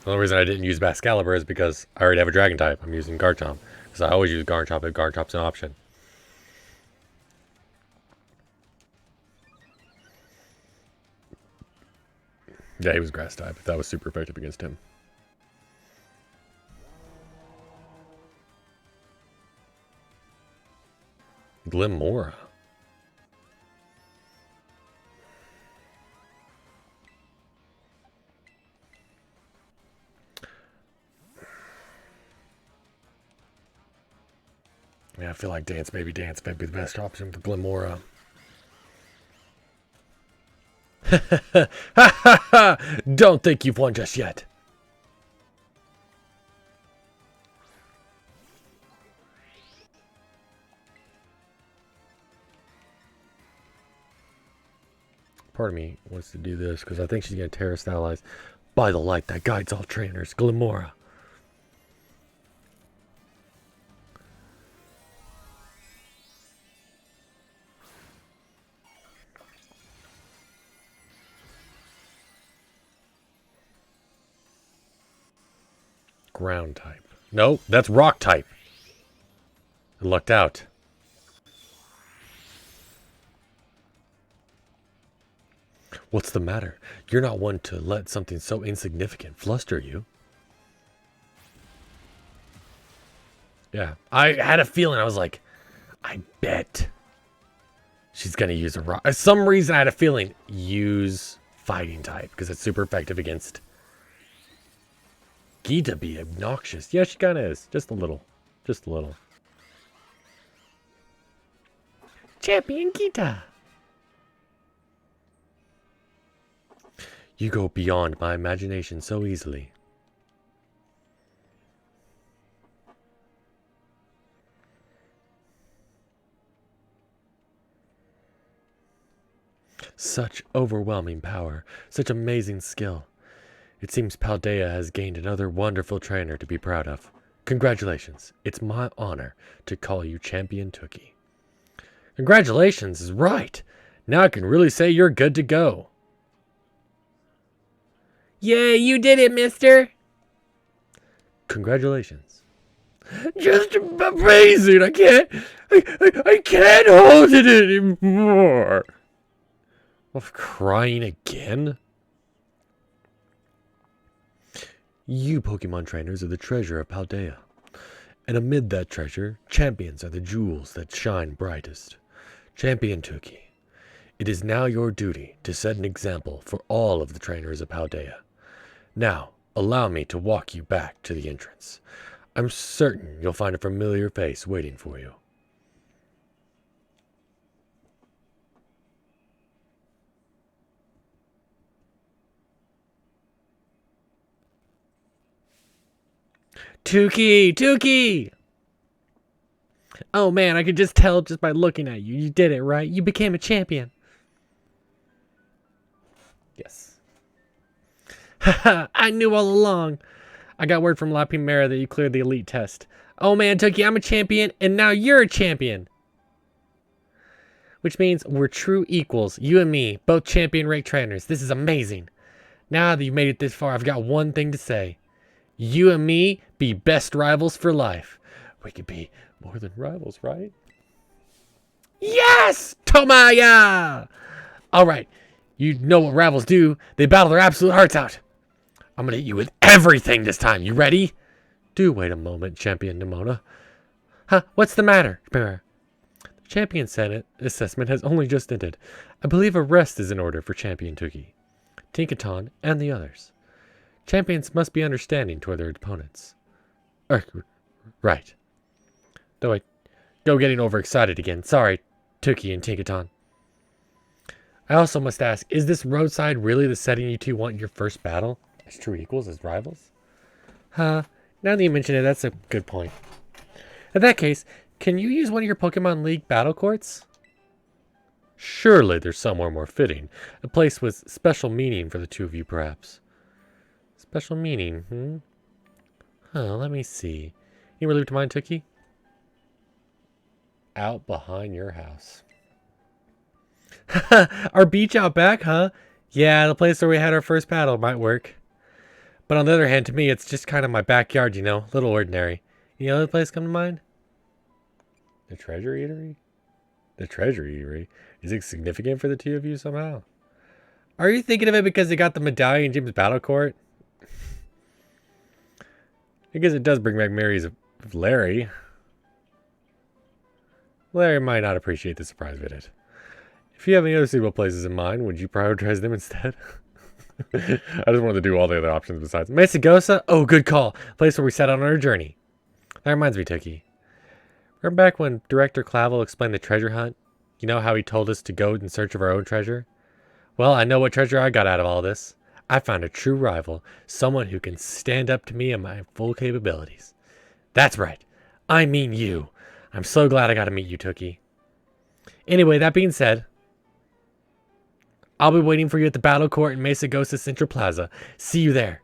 The only reason I didn't use Bascalibur is because I already have a Dragon type. I'm using Garchomp. Because I always use Garchomp if Garchomp's an option. Yeah, he was Grass type. That was super effective against him. Glimmora. Yeah, I feel like Dance Baby Dance might be the best option for Glimmora. Don't think you've won just yet. Part of me wants to do this because I think she's going to terrorist allies by the light that guides all trainers. Glimmora. Ground type. No, that's rock type. I lucked out. What's the matter? You're not one to let something so insignificant fluster you. Yeah, I had a feeling. I was like, I bet she's going to use a rock. For some reason, I had a feeling use fighting type because it's super effective against Gita. Be obnoxious. Yeah, she kind of is. Just a little. Just a little. Champion Gita. You go beyond my imagination so easily. Such overwhelming power, such amazing skill. It seems Paldea has gained another wonderful trainer to be proud of. Congratulations. It's my honor to call you Champion Tookie. Congratulations is right. Now I can really say you're good to go. Yay, you did it, mister. Congratulations. Just amazing. I can't hold it anymore. Of crying again? You Pokemon trainers are the treasure of Paldea. And amid that treasure, champions are the jewels that shine brightest. Champion Tookie, it is now your duty to set an example for all of the trainers of Paldea. Now, Allow me to walk you back to the entrance. I'm certain you'll find a familiar face waiting for you. Tukey! Tukey! Oh man, I could just tell just by looking at you. You did it, right? You became a champion. Yes. Haha, I knew all along. I got word from La Primera that you cleared the elite test. Oh man, Tukey, I'm a champion, and now you're a champion. Which means we're true equals. You and me, both champion rank trainers. This is amazing. Now that you've made it this far, I've got one thing to say. You and me be best rivals for life. We could be more than rivals, right? Yes! Tomaya! Alright, you know what rivals do. They battle their absolute hearts out. I'm gonna hit you with everything this time. You ready? Do wait a moment, Champion Nimona. Huh? What's the matter? The Champion Senate assessment has only just ended. I believe a rest is in order for Champion Tukey, Tinkaton, and the others. Champions must be understanding toward their opponents. Right. Though I go getting overexcited again. Sorry, Tukey and Tinkaton. I also must ask, is this roadside really the setting you two want in your first battle? As true equals, as rivals? Huh. Now that you mention it, that's a good point. In that case, can you use one of your Pokemon League battle courts? Surely there's somewhere more fitting. A place with special meaning for the two of you, perhaps. Special meaning, Let me see. You relieved to mind, Tukey? Out behind your house. Our beach out back, huh? Yeah, the place where we had our first battle might work. But on the other hand, to me, it's just kind of my backyard, you know? Little ordinary. Any other place come to mind? The Treasure Eatery? The Treasure Eatery? Is it significant for the two of you somehow? Are you thinking of it because it got the medallion Jim's battle court? I guess it does bring back memories of Larry. Larry might not appreciate the surprise visit. If you have any other suitable places in mind, would you prioritize them instead? I just wanted to do all the other options besides Mesagosa? Oh, good call. Place where we set out on our journey. That reminds me, Tukey. Remember back when Director Clavel explained the treasure hunt? You know how he told us to go in search of our own treasure? Well, I know what treasure I got out of all this. I found a true rival, someone who can stand up to me and my full capabilities. That's right. I mean you. I'm so glad I got to meet you, Tukey. Anyway, that being said, I'll be waiting for you at the battle court in Mesagosa Central Plaza. See you there.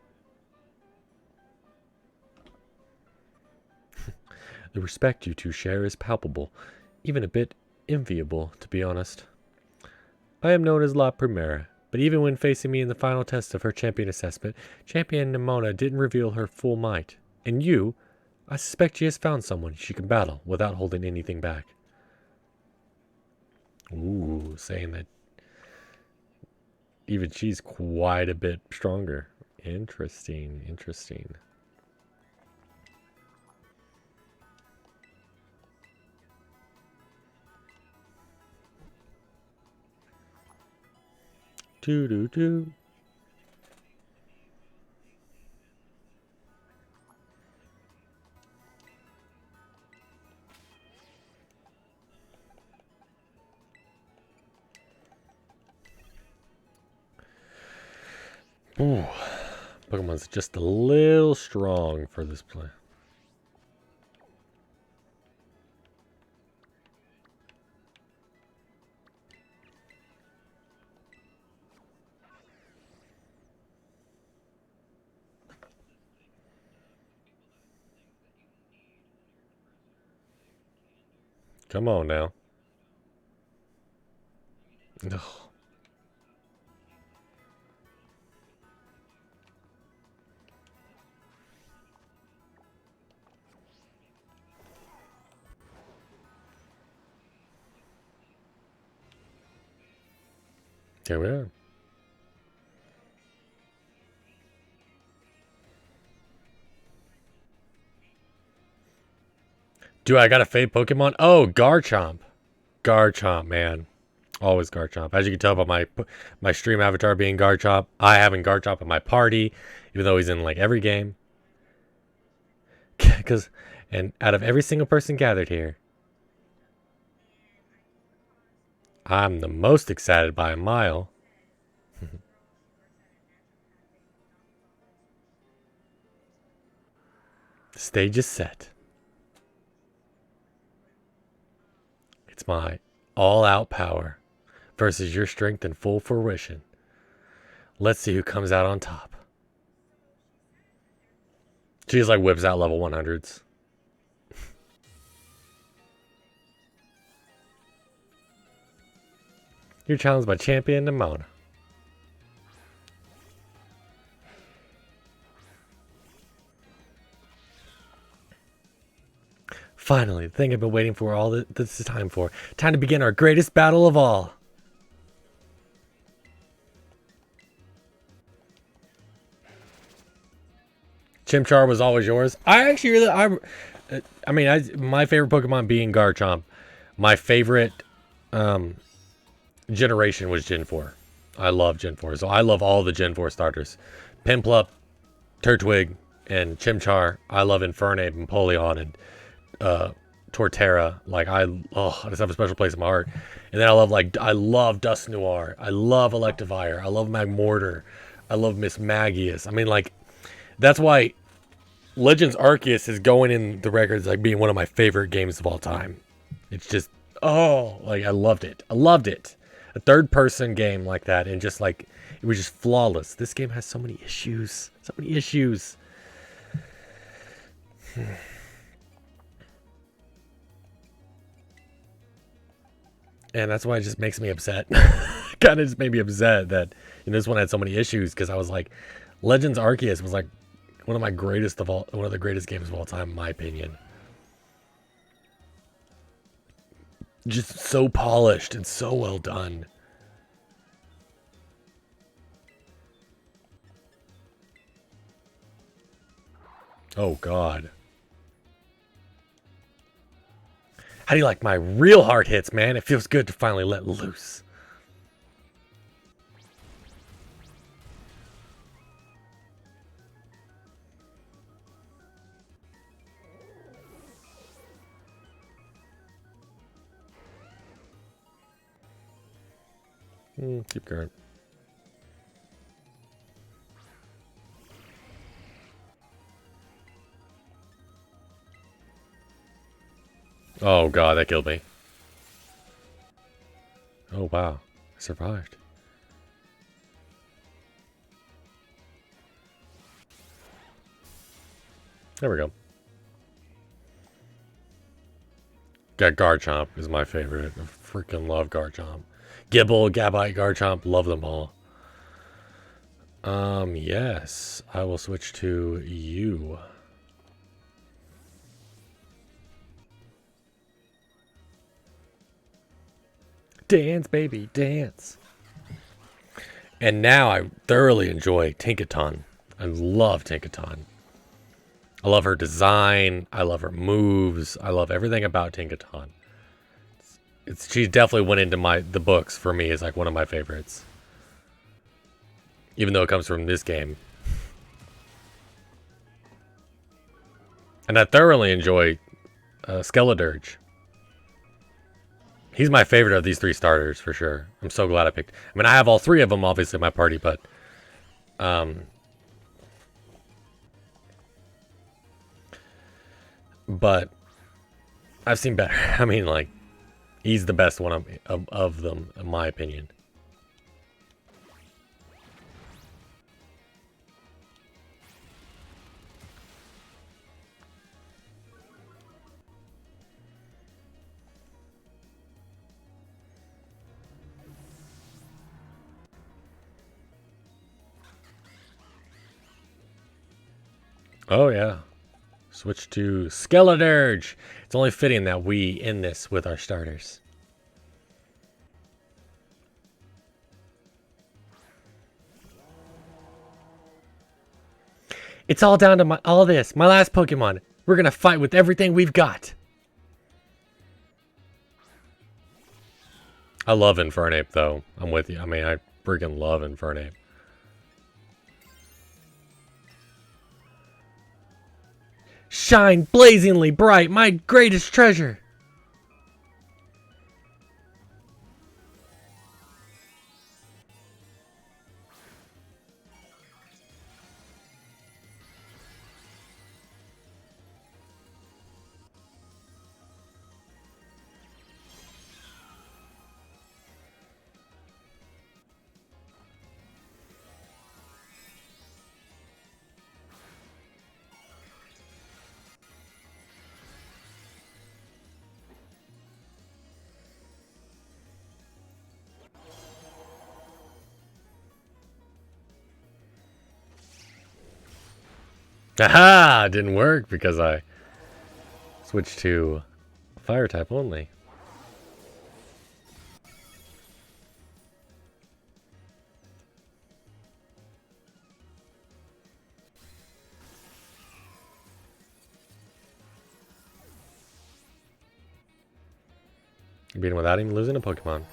The respect you two share is palpable, even a bit enviable, to be honest. I am known as La Primera, but even when facing me in the final test of her champion assessment, Champion Nimona didn't reveal her full might. And you, I suspect she has found someone she can battle without holding anything back. Ooh, saying that even she's quite a bit stronger. Interesting, interesting. Doo-doo-doo. Ooh, Pokemon's just a little strong for this play. Come on now. Ugh. Here we are. Do I got a fave Pokemon? Oh, Garchomp. Garchomp, man. Always Garchomp. As you can tell by my stream avatar being Garchomp, I having Garchomp in my party, even though he's in like every game. And out of every single person gathered here, I'm the most excited by a mile. The stage is set. It's my all-out power versus your strength in full fruition. Let's see who comes out on top. She just like whips out level 100s. You're challenged by Champion Nimona. Finally, the thing I've been waiting for all this time for. Time to begin our greatest battle of all. Chimchar was always yours. I actually really, my favorite Pokemon being Garchomp. My favorite generation was Gen 4. I love Gen 4. So I love all the Gen 4 starters. Piplup, Turtwig, and Chimchar. I love Infernape and Polion and Torterra. Like I just have a special place in my heart. And then I love Dusknoir. I love Electivire. I love Magmortar. I love Miss Magius. I mean, like, that's why Legends Arceus is going in the records like being one of my favorite games of all time. It's just, like I loved it. I loved it. A third person game like that, and just like it was just flawless. This game has so many issues. So many issues. And that's why it just makes me upset. Kind of just made me upset that this one had so many issues, because I was like, Legends Arceus was like one of the greatest games of all time, in my opinion. Just so polished and so well done. Oh God. How do you like my real hard hits, man? It feels good to finally let loose. Keep going. Oh God, that killed me. Oh wow, I survived. There we go. Garchomp is my favorite. I freaking love Garchomp. Gibble, Gabite, Garchomp, love them all. Yes, I will switch to you. Dance, baby, dance. And now I thoroughly enjoy Tinkaton. I love Tinkaton. I love her design. I love her moves. I love everything about Tinkaton. She definitely went into the books for me as like one of my favorites. Even though it comes from this game. And I thoroughly enjoy Skeledirge. He's my favorite of these three starters for sure. I'm so glad I picked. I mean, I have all three of them obviously in my party, but I've seen better. I mean, like, he's the best one of them, in my opinion. Oh, yeah. Switch to Skeledirge. It's only fitting that we end this with our starters. It's all down to my last Pokemon. We're going to fight with everything we've got. I love Infernape, though. I'm with you. I mean, I freaking love Infernape. Shine blazingly bright, my greatest treasure. Aha! Didn't work because I switched to fire type only. Beating without even losing a Pokemon.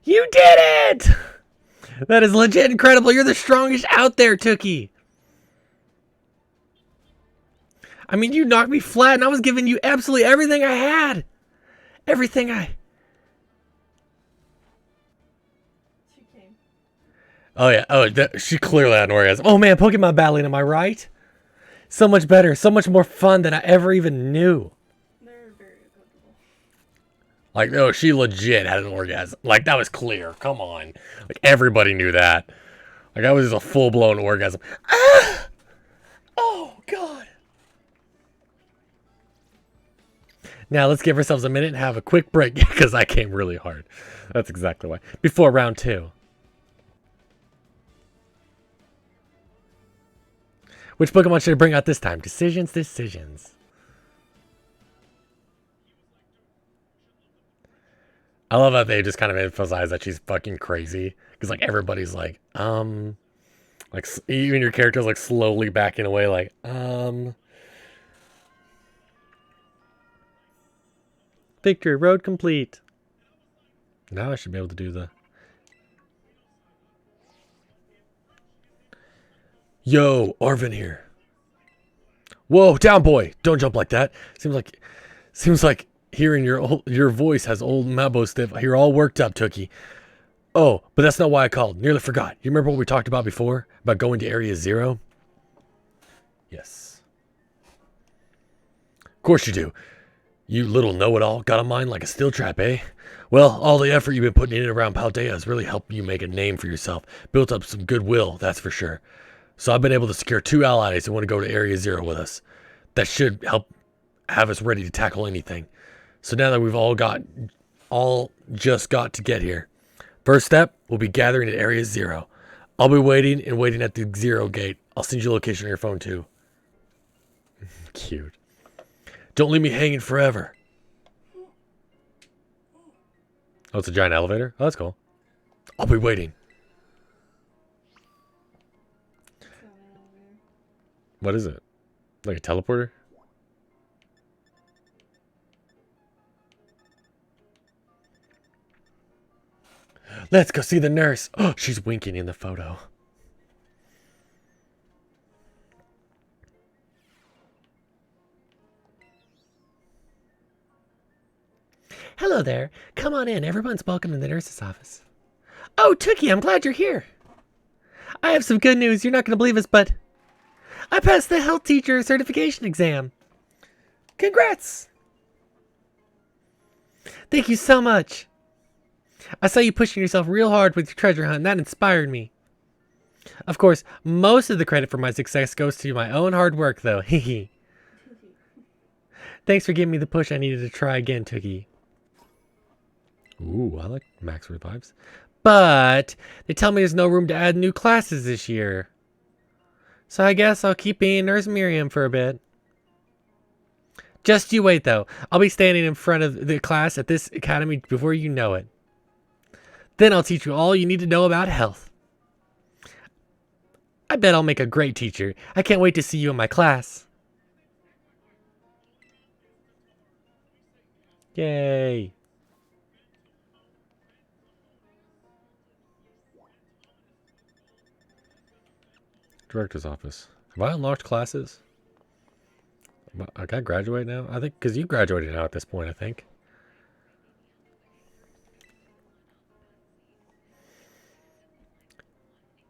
You did it! That is legit incredible. You're the strongest out there, Tookie. I mean, you knocked me flat and I was giving you absolutely everything I had. Everything I... She came. Oh, yeah. Oh, she clearly had an orgasm. Oh man, Pokemon battling, am I right? So much better, so much more fun than I ever even knew. They're very uncomfortable. Like, no, she legit had an orgasm. Like, that was clear. Come on. Like, everybody knew that. Like, that was just a full-blown orgasm. Ah! Oh, God. Now, let's give ourselves a minute and have a quick break. Because I came really hard. That's exactly why. Before round 2. Which Pokemon should I bring out this time? Decisions, decisions. I love how they just kind of emphasize that she's fucking crazy. Because, like, everybody's like, like, even your character's, like, slowly backing away, like, Victory road complete. Now I should be able to do the... Yo, Arvin here. Whoa, down boy. Don't jump like that. Seems like hearing your voice has old Mabo stiff. You're all worked up, Tookie. Oh, but that's not why I called. Nearly forgot. You remember what we talked about before? About going to Area 0? Yes. Of course you do. You little know-it-all. Got a mind like a steel trap, eh? Well, all the effort you've been putting in around Paldea has really helped you make a name for yourself. Built up some goodwill, that's for sure. So I've been able to secure 2 allies who want to go to Area 0 with us. That should help have us ready to tackle anything. So now that we've all just got to get here. First step, we'll be gathering at Area 0. I'll be waiting at the 0 gate. I'll send you a location on your phone too. Cute. Don't leave me hanging forever. Oh, it's a giant elevator? Oh, that's cool. I'll be waiting. What is it? Like a teleporter? Let's go see the nurse. Oh, she's winking in the photo. Hello there. Come on in. Everyone's welcome in the nurse's office. Oh, Tookie, I'm glad you're here. I have some good news. You're not going to believe us, but I passed the health teacher certification exam. Congrats. Thank you so much. I saw you pushing yourself real hard with your treasure hunt, and that inspired me. Of course, most of the credit for my success goes to my own hard work, though. Hehe. Thanks for giving me the push I needed to try again, Tookie. Ooh, I like max revives. But they tell me there's no room to add new classes this year. So I guess I'll keep being Nurse Miriam for a bit. Just you wait, though. I'll be standing in front of the class at this academy before you know it. Then I'll teach you all you need to know about health. I bet I'll make a great teacher. I can't wait to see you in my class. Yay. Director's office. Have I unlocked classes? I got graduate now? I think, because you graduated now at this point, I think.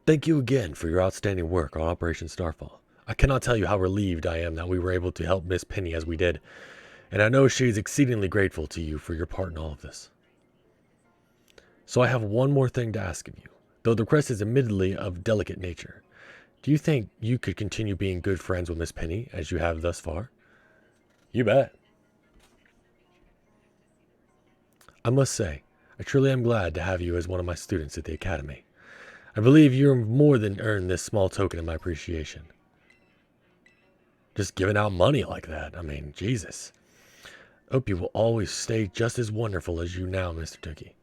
Thank you again for your outstanding work on Operation Starfall. I cannot tell you how relieved I am that we were able to help Miss Penny as we did, and I know she is exceedingly grateful to you for your part in all of this. So I have one more thing to ask of you, though the request is admittedly of delicate nature. Do you think you could continue being good friends with Miss Penny as you have thus far? You bet. I must say, I truly am glad to have you as one of my students at the Academy. I believe you have more than earned this small token of my appreciation. Just giving out money like that, I mean, Jesus. I hope you will always stay just as wonderful as you now, Mr. Tookie.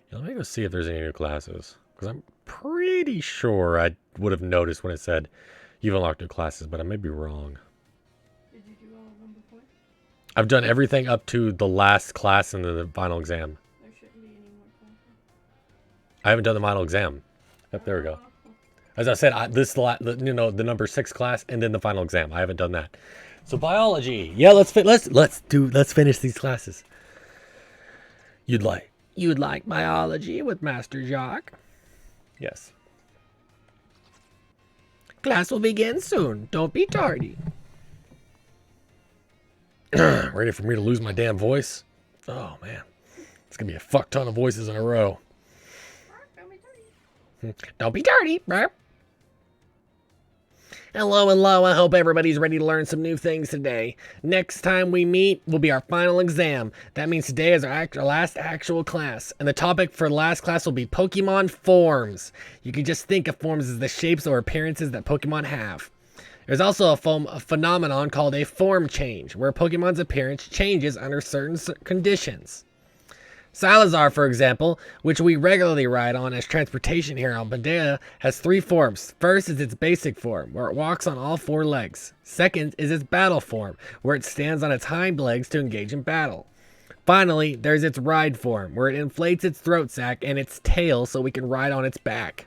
Yeah, let me go see if there's any new classes. Because I'm pretty sure I would have noticed when it said you've unlocked new classes, but I may be wrong. Did you do all of them before? I've done everything up to the last class in the final exam. There shouldn't be any more classes. I haven't done the final exam. Yep, there we go. As I said, the number 6 class and then the final exam. I haven't done that. So biology. Yeah, let's finish these classes. You'd like biology with Master Jacques? Yes. Class will begin soon. Don't be tardy. Ready for me to lose my damn voice? Oh, man. It's going to be a fuck ton of voices in a row. Don't be tardy, bro. Hello. I hope everybody's ready to learn some new things today. Next time we meet will be our final exam. That means today is our last actual class. And the topic for the last class will be Pokemon forms. You can just think of forms as the shapes or appearances that Pokemon have. There's also a phenomenon called a form change, where Pokemon's appearance changes under certain conditions. Salazar, for example, which we regularly ride on as transportation here on Paldea, has 3 forms. First is its basic form, where it walks on all 4 legs. Second is its battle form, where it stands on its hind legs to engage in battle. Finally, there's its ride form, where it inflates its throat sac and its tail so we can ride on its back.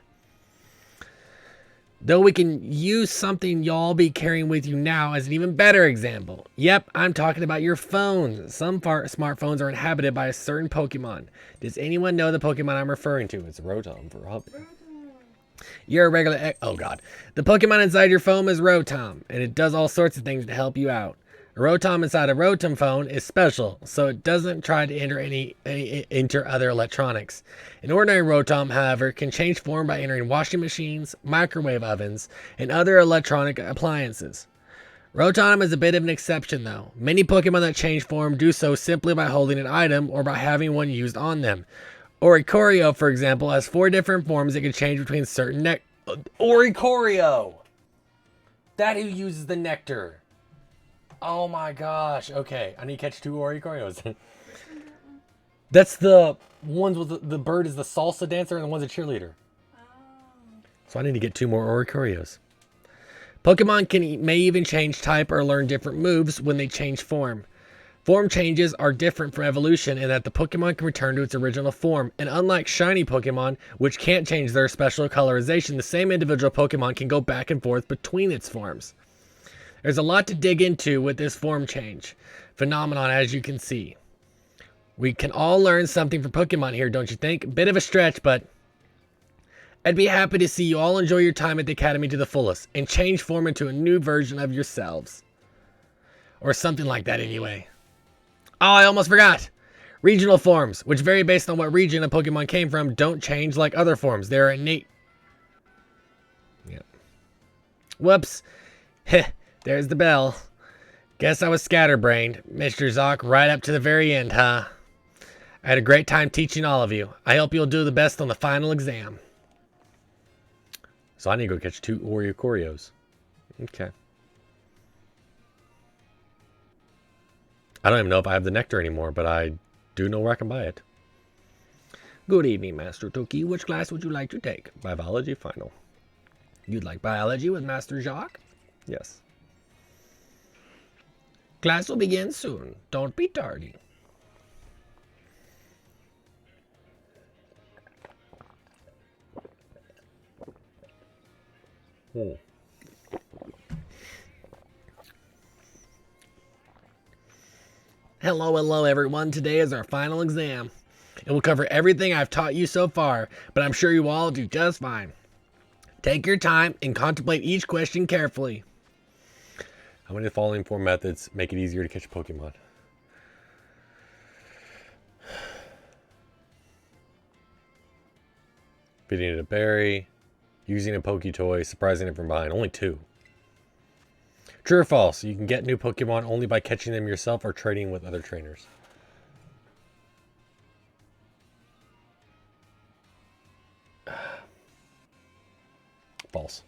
Though we can use something y'all be carrying with you now as an even better example. Yep, I'm talking about your phones. Some smartphones are inhabited by a certain Pokemon. Does anyone know the Pokemon I'm referring to? It's Rotom for Hubby. You're a regular... Oh, God. The Pokemon inside your phone is Rotom, and it does all sorts of things to help you out. A Rotom inside a Rotom phone is special, so it doesn't try to enter other electronics. An ordinary Rotom, however, can change form by entering washing machines, microwave ovens, and other electronic appliances. Rotom is a bit of an exception, though. Many Pokemon that change form do so simply by holding an item or by having one used on them. Oricorio, for example, has 4 different forms it can change between certain Oricorio! That who uses the nectar. Oh my gosh. Okay, I need to catch 2 Oricorios. That's the ones with the bird is the salsa dancer and the one's a cheerleader. So I need to get 2 more Oricorios. Pokemon may even change type or learn different moves when they change form. Form changes are different from evolution in that the Pokemon can return to its original form, and unlike shiny Pokemon, which can't change their special colorization, the same individual Pokemon can go back and forth between its forms. There's a lot to dig into with this form change phenomenon, as you can see. We can all learn something from Pokemon here, don't you think? Bit of a stretch, but I'd be happy to see you all enjoy your time at the Academy to the fullest and change form into a new version of yourselves. Or something like that anyway. Oh, I almost forgot. Regional forms, which vary based on what region a Pokemon came from, don't change like other forms. They're innate. Yep. Whoops. Heh, there's the bell. Guess I was scatterbrained. Mr. Zoc, right up to the very end, huh? I had a great time teaching all of you. I hope you'll do the best on the final exam. So I need to go catch 2 Oreo Coreos. Okay. I don't even know if I have the nectar anymore, but I do know where I can buy it. Good evening, Master Tookie. Which class would you like to take? Biology final. You'd like biology with Master Jacques? Yes. Class will begin soon. Don't be tardy. Hmm. Hello, everyone. Today is our final exam. It will cover everything I've taught you so far, but I'm sure you all do just fine. Take your time and contemplate each question carefully. How many of the following 4 methods make it easier to catch Pokemon? Feeding it a berry, using a Poketoy, surprising it from behind. Only 2. True or false? You can get new Pokemon only by catching them yourself or trading with other trainers. False.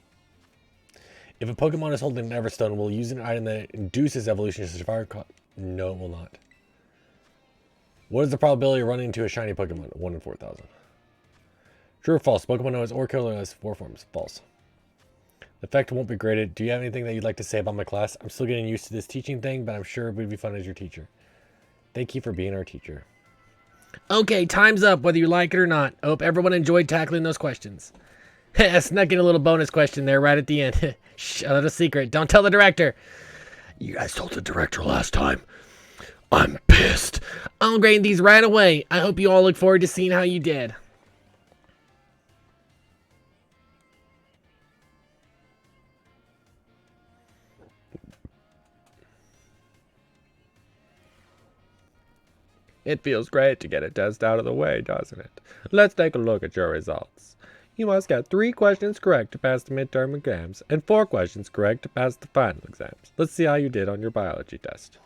If a Pokemon is holding an Everstone, will use an item that induces evolution to survive? No, it will not. What is the probability of running into a shiny Pokemon? 1 in 4,000. True or false? Pokemon knows or killer has 4 forms. False. The effect won't be graded. Do you have anything that you'd like to say about my class? I'm still getting used to this teaching thing, but I'm sure it would be fun as your teacher. Thank you for being our teacher. Okay, time's up, whether you like it or not. I hope everyone enjoyed tackling those questions. I snuck in a little bonus question there right at the end. Shh, a little secret. Don't tell the director. You guys told the director last time. I'm pissed. I'll grade these right away. I hope you all look forward to seeing how you did. It feels great to get a test out of the way, doesn't it? Let's take a look at your results. You must get 3 questions correct to pass the midterm exams, and 4 questions correct to pass the final exams. Let's see how you did on your biology test.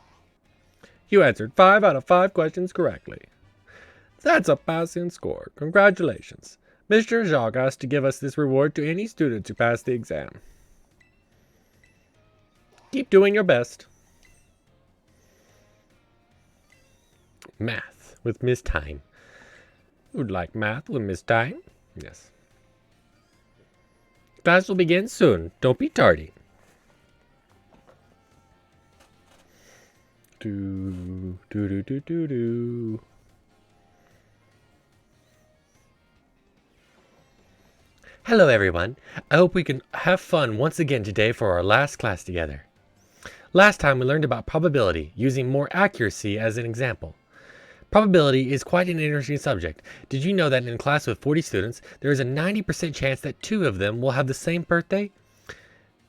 You answered 5 out of 5 questions correctly. That's a passing score. Congratulations. Mr. Jacques asked to give us this reward to any students who pass the exam. Keep doing your best. Math with Miss Time. Would like math with Miss Time? Yes. Class will begin soon. Don't be tardy. Do, do, do, do, do, do. Hello, everyone. I hope we can have fun once again today for our last class together. Last time we learned about probability, using more accuracy as an example. Probability is quite an interesting subject. Did you know that in a class with 40 students, there is a 90% chance that 2 of them will have the same birthday?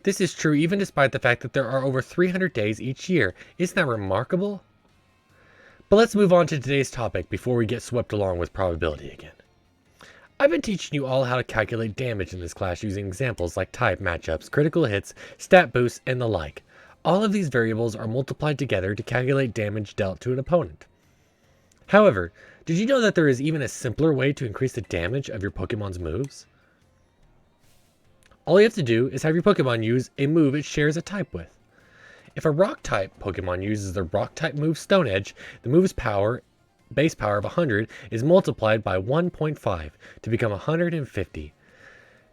This is true even despite the fact that there are over 300 days each year. Isn't that remarkable? But let's move on to today's topic before we get swept along with probability again. I've been teaching you all how to calculate damage in this class using examples like type matchups, critical hits, stat boosts, and the like. All of these variables are multiplied together to calculate damage dealt to an opponent. However, did you know that there is even a simpler way to increase the damage of your Pokemon's moves? All you have to do is have your Pokemon use a move it shares a type with. If a Rock-type Pokemon uses the Rock-type move Stone Edge, the move's base power of 100 is multiplied by 1.5 to become 150.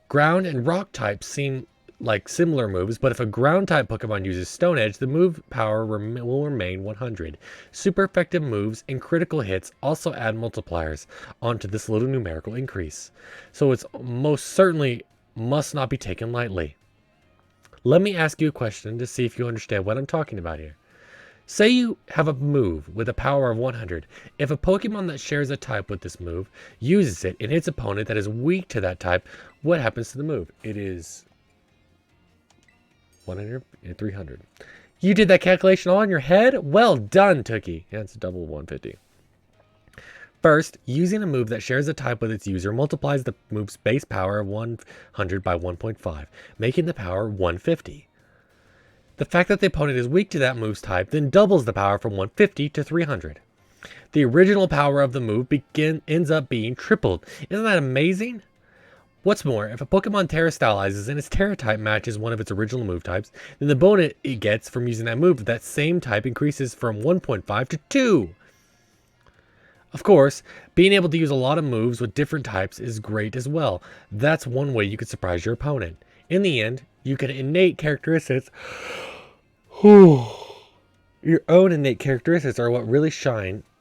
Ground and Rock types seem like similar moves, but if a Ground-type Pokemon uses Stone Edge, the move power will remain 100. Super effective moves and critical hits also add multipliers onto this little numerical increase, so it's most certainly must not be taken lightly. Let me ask you a question to see if you understand what I'm talking about here. Say you have a move with a power of 100. If a Pokemon that shares a type with this move uses it and its opponent that is weak to that type, what happens to the move? It is 100 and 300. You did that calculation all in your head? Well done, Tookie. Yeah, it's double 150. First, using a move that shares a type with its user multiplies the move's base power of 100 by 1.5, making the power 150. The fact that the opponent is weak to that move's type then doubles the power from 150 to 300. The original power of the move ends up being tripled. Isn't that amazing? What's more, if a Pokemon Terra stylizes and its Terra type matches one of its original move types, then the bonus it gets from using that move, that same type increases from 1.5 to 2. Of course, being able to use a lot of moves with different types is great as well. That's one way you could surprise your opponent. In the end, you can innate characteristics. Your own innate characteristics are what really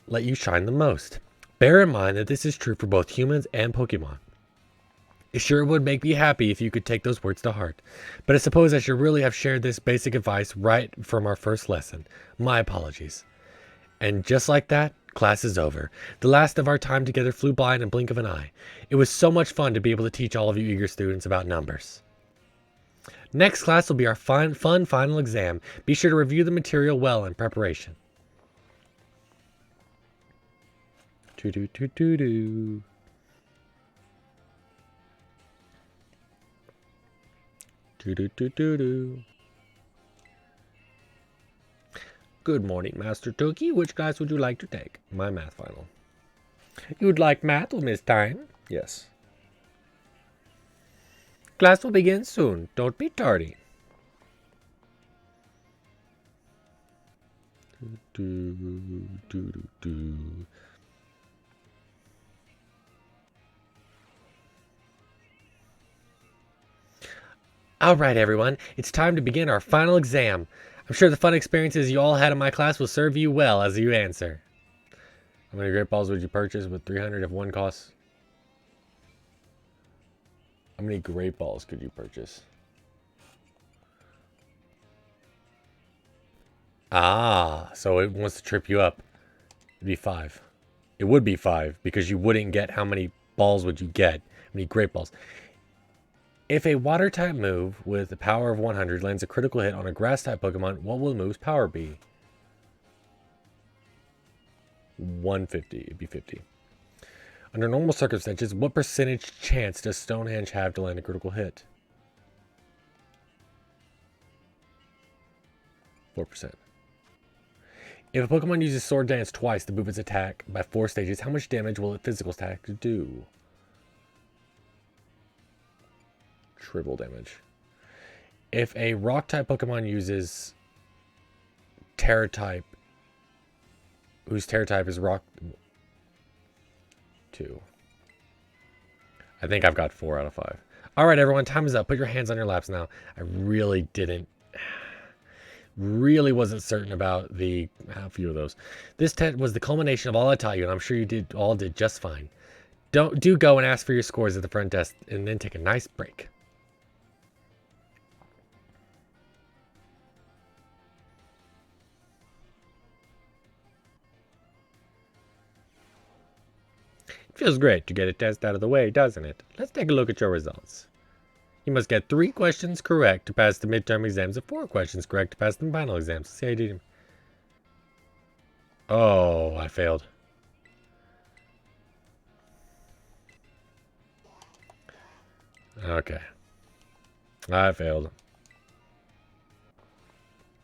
let you shine the most. Bear in mind that this is true for both humans and Pokemon. It sure would make me happy if you could take those words to heart. But I suppose I should really have shared this basic advice right from our first lesson. My apologies. And just like that, class is over. The last of our time together flew by in a blink of an eye. It was so much fun to be able to teach all of you eager students about numbers. Next class will be our fun final exam. Be sure to review the material well in preparation. Do-do-do-do-do. Do-do-do-do-do. Good morning, Master Tookie. Which class would you like to take? My math final. You'd like math with Miss Time? Yes. Class will begin soon. Don't be tardy. All right, everyone. It's time to begin our final exam. I'm sure the fun experiences you all had in my class will serve you well as you answer. How many great balls would you purchase with 300 if one costs? How many great balls could you purchase? Ah, so it wants to trip you up. It'd be 5. It would be 5 because you wouldn't get how many balls would you get? How many great balls? If a water type move with a power of 100 lands a critical hit on a grass type Pokemon, what will the move's power be? 150. It'd be 50. Under normal circumstances, what percentage chance does Stonehenge have to land a critical hit? 4%. If a Pokemon uses Sword Dance twice to move its attack by 4 stages, how much damage will its physical attack do? Triple damage. If a rock type Pokemon uses Terra type, whose Terra type is rock 2. I think I've got 4 out of 5. All right, everyone, time is up. Put your hands on your laps now. I really wasn't certain about how few of those. This test was the culmination of all I taught you, and I'm sure you all did just fine. Do go and ask for your scores at the front desk, and then take a nice break. Feels great to get a test out of the way, doesn't it? Let's take a look at your results. You must get 3 questions correct to pass the midterm exams and 4 questions correct to pass the final exams. See how you did. Oh, I failed. Okay. I failed.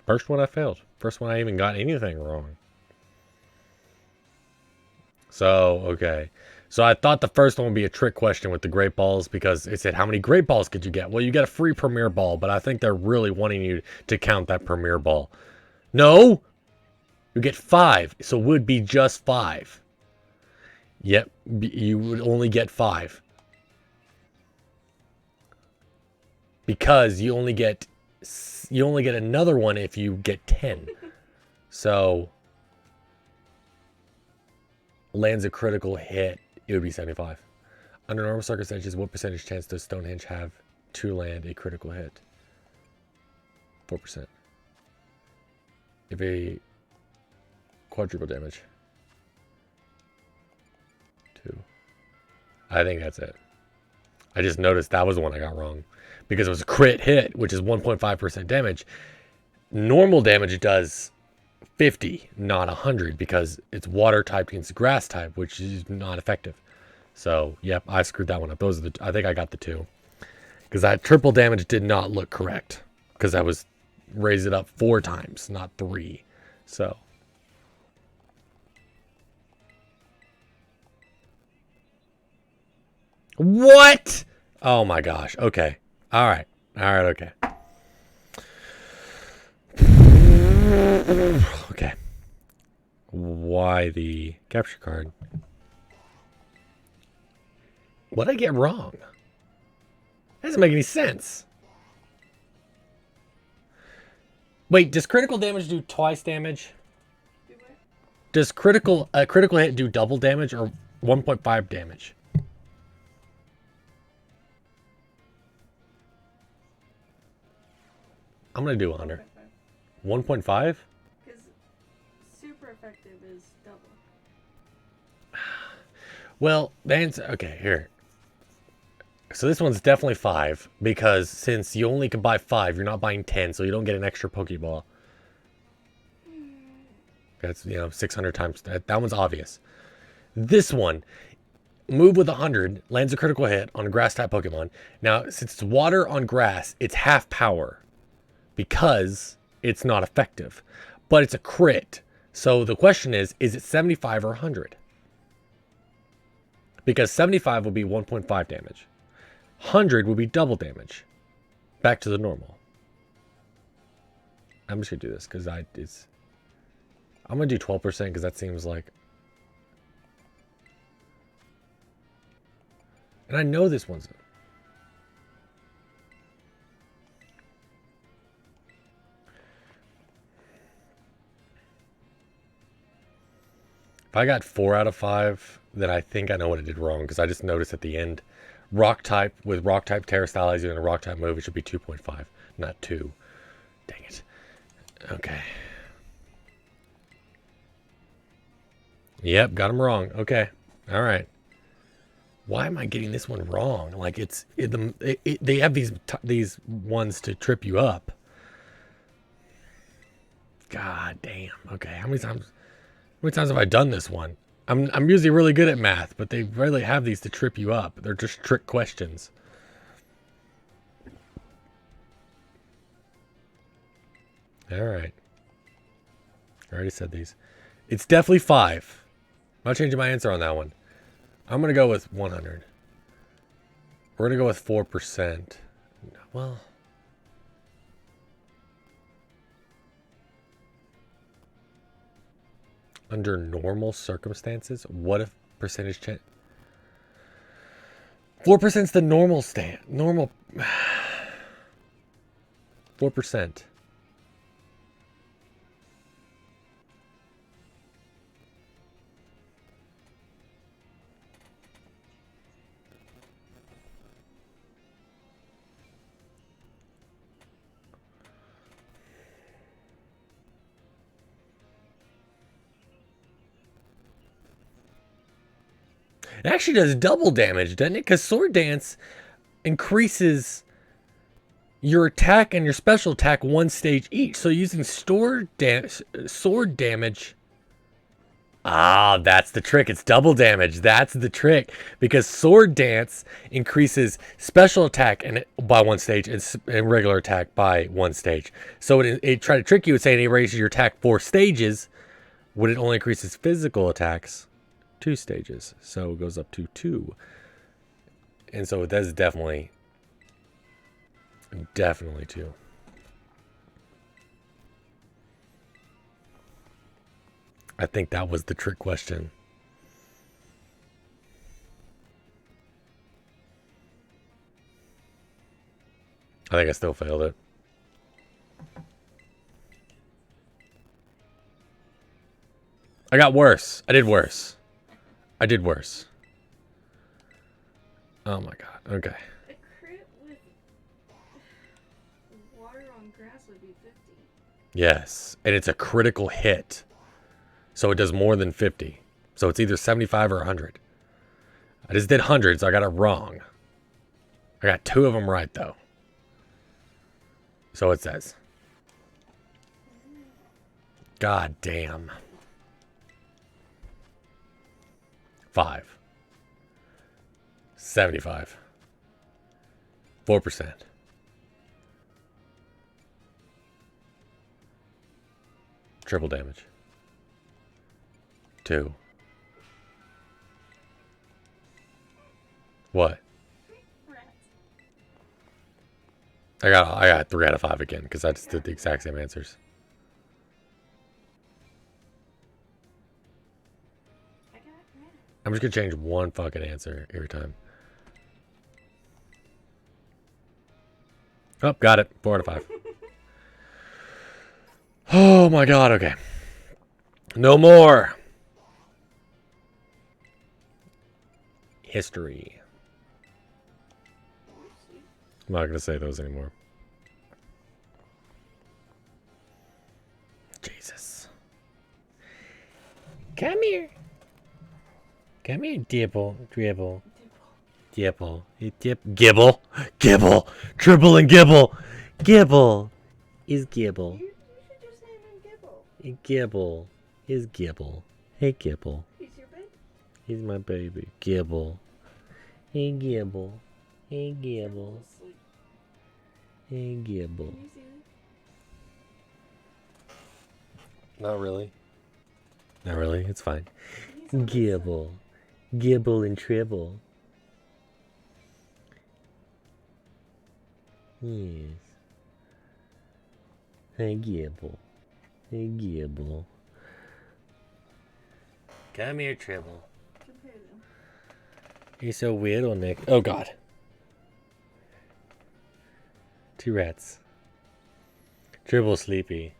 First one I failed. First one I even got anything wrong. So, okay. So I thought the first one would be a trick question with the great balls because it said, how many great balls could you get? Well, you get a free premier ball, but I think they're really wanting you to count that premier ball. No! You get 5, so it would be just 5. Yep, you would only get 5. Because you only get another one if you get 10. So lands a critical hit, it would be 75. Under normal circumstances, what percentage chance does Stonehenge have to land a critical hit? 4%. If a quadruple damage. 2. I think that's it. I just noticed that was the one I got wrong. Because it was a crit hit, which is 1.5% damage. Normal damage does 50, not 100, because it's water type against grass type, which is not effective. So, yep, I screwed that one up. Those are the, I think I got the 2. Because that triple damage did not look correct. Because I was raised it up 4 times, not 3. So. What? Oh my gosh. Okay. All right. Okay. Okay. Why the capture card? What did I get wrong? That doesn't make any sense. Wait, does critical damage do twice damage? Do what? Does critical hit do double damage or 1.5 damage? I'm gonna do 100. 1.5? Because super effective is double. Well, the answer. Okay, here. So this one's definitely 5 because since you only can buy 5, you're not buying 10, so you don't get an extra Pokeball. That's 600 times. That one's obvious. This one, move with 100, lands a critical hit on a grass type Pokemon. Now, since it's water on grass, it's half power because it's not effective, but it's a crit. So the question is it 75 or 100? Because 75 will be 1.5 damage. 100 would be double damage. Back to the normal. I'm just gonna do this because I'm gonna do 12% because that seems like. And I know this one's. If I got 4 out of 5, then I think I know what I did wrong because I just noticed at the end, rock type with rock type Terra Stylize and a rock type move, it should be 2.5, not 2. Dang it. Okay. Yep, got him wrong. Okay. All right. Why am I getting this one wrong? Like they have these ones to trip you up. God damn. Okay. How many times have I done this one? I'm usually really good at math, but they rarely have these to trip you up. They're just trick questions. All right. I already said these. It's definitely 5. I'm not changing my answer on that one. I'm going to go with 100. We're going to go with 4%. Well, under normal circumstances, what if percentage change? 4% is the normal normal 4%. It actually does double damage, doesn't it? Because Sword Dance increases your attack and your special attack 1 stage each. So using sword damage. Ah, that's the trick. It's double damage. That's the trick. Because Sword Dance increases special attack by 1 stage and regular attack by 1 stage. So it tried to trick you and say it raises your attack 4 stages when it only increases physical attacks 2 stages, so it goes up to 2, and so that's definitely 2. I think that was the trick question. I think I still failed it. I got worse. I did worse. Oh my god. Okay. A crit with water on grass would be 50. Yes. And it's a critical hit. So it does more than 50. So it's either 75 or 100. I just did 100, so I got it wrong. I got 2 of them right, though. So it says. God damn. 5. 75. 4%. Triple damage. 2. What? Rats. I got 3 out of 5 again because I just did the exact same answers. I got rats. I'm just gonna change one fucking answer every time. Oh, got it. 4 out of 5. Oh my god, okay. No more. History. I'm not gonna say those anymore. Jesus. Come here. Come here, Dibble. Dribble. Dibble. Gibble. Gibble. Triple and Gibble. Gibble. Is Gibble. You should just name him Gibble. Gibble. Is Gibble. Hey, Gibble. He's your baby. He's my baby. Gibble. Hey, Gibble. Hey, Gibble. Asleep. Hey, Gibble. Can you see that? Not really. Not really. It's fine. He's on this side. Gibble. Gibble and Tribble. Yes. Hey, Gibble. Hey, Gibble. Come here, Tribble. Compare them. You're so weird, old Nick. Oh, God. 2 rats. Tribble sleepy.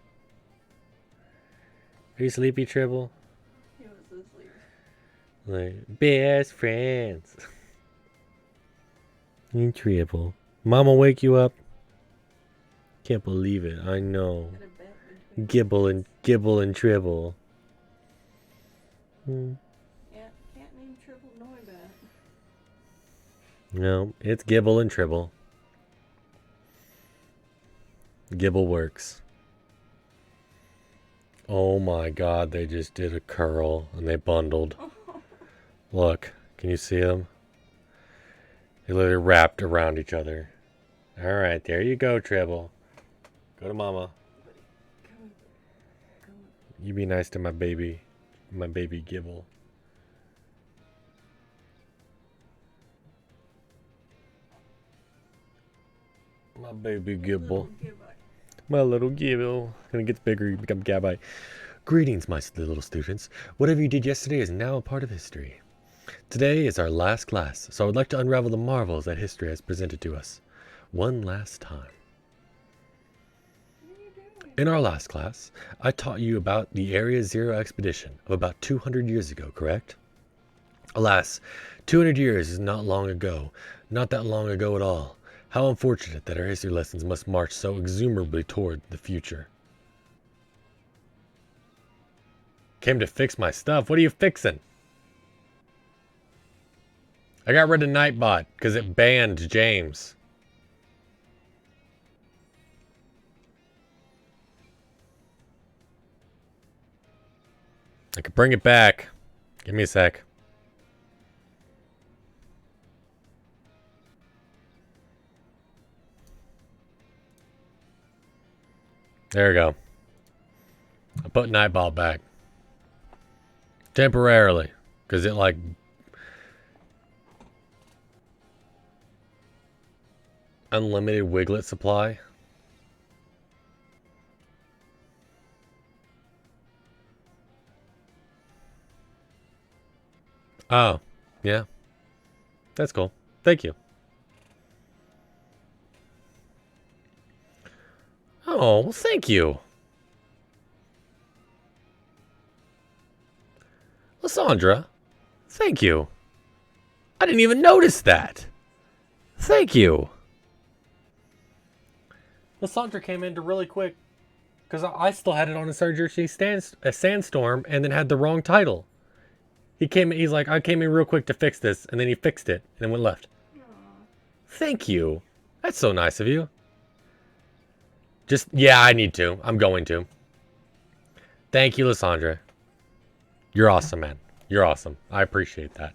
Are you sleepy, Tribble? He was asleep. Like, best friends. You Tribble. Mama wake you up? Can't believe it. I know. Had a bet between Gibble and Tribble. Hmm. Yeah, can't name Triple Noibat. No, it's Gibble and Tribble. Gibble works. Oh my god, they just did a curl and they bundled. Look, can you see them? They literally wrapped around each other. Alright, there you go, Tribble. Go to mama. You be nice to my baby Gibble. My baby Gibble. My little Gibble. When it gets bigger, you become Gabby. Greetings, my little students. Whatever you did yesterday is now a part of history. Today is our last class, so I would like to unravel the marvels that history has presented to us. One last time. In our last class, I taught you about the Area Zero expedition of about 200 years ago, correct? Alas, 200 years is not long ago, not that long ago at all. How unfortunate that our history lessons must march so exuberantly toward the future. Came to fix my stuff. What are you fixing? I got rid of Nightbot because it banned James. I could bring it back. Give me a sec. There we go. I put Nightball back. Temporarily. Because it like... Unlimited Wigglet Supply. Oh, yeah. That's cool. Thank you. Oh, well, thank you. Lysandra, thank you. I didn't even notice that. Thank you. Lysandra came in really quick because I still had it on a Surgery Sandstorm and then had the wrong title. He's like, I came in real quick to fix this, and then he fixed it and then went left. Aww. Thank you. That's so nice of you. Yeah, I need to. I'm going to. Thank you, Lysandra. You're awesome, man. You're awesome. I appreciate that.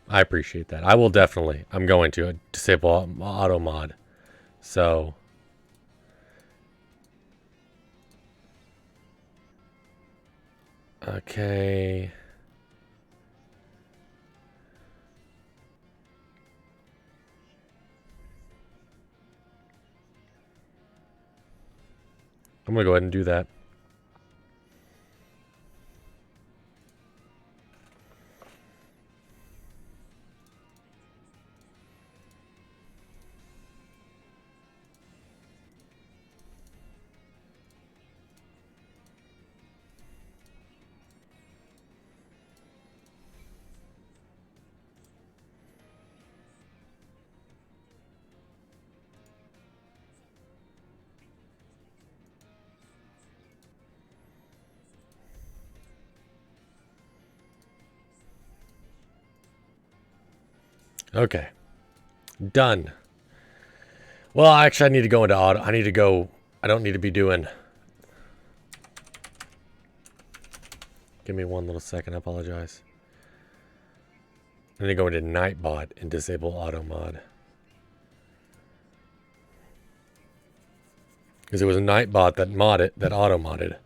I appreciate that. I will definitely. I'm going to disable auto mod. So. Okay. I'm going to go ahead and do that. Okay. Done. Well, actually, I need to go into auto. I need to go. I don't need to be doing. Give me one little second. I apologize. I need to go into Nightbot and disable auto mod. Because it was a Nightbot that auto modded.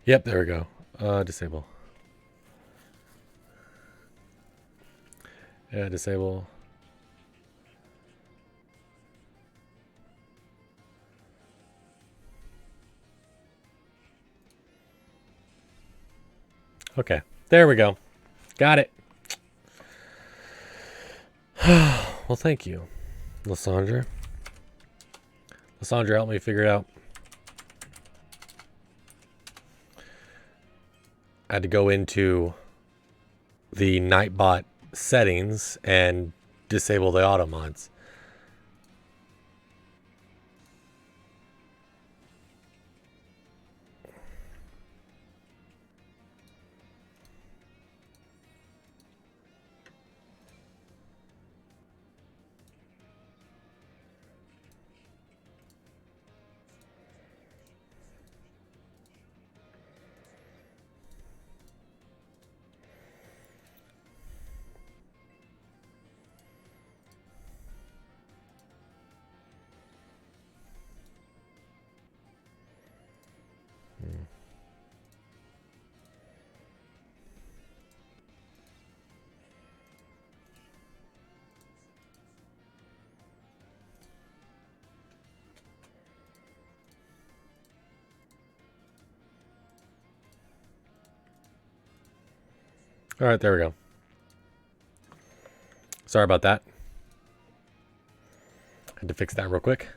Yep, there we go. Disable. Yeah, disable. Okay, there we go. Got it. Well, thank you, Lysandra. Lysandra helped me figure it out. I had to go into the Nightbot settings and disable the auto mods. All right, there we go. Sorry about that. Had to fix that real quick.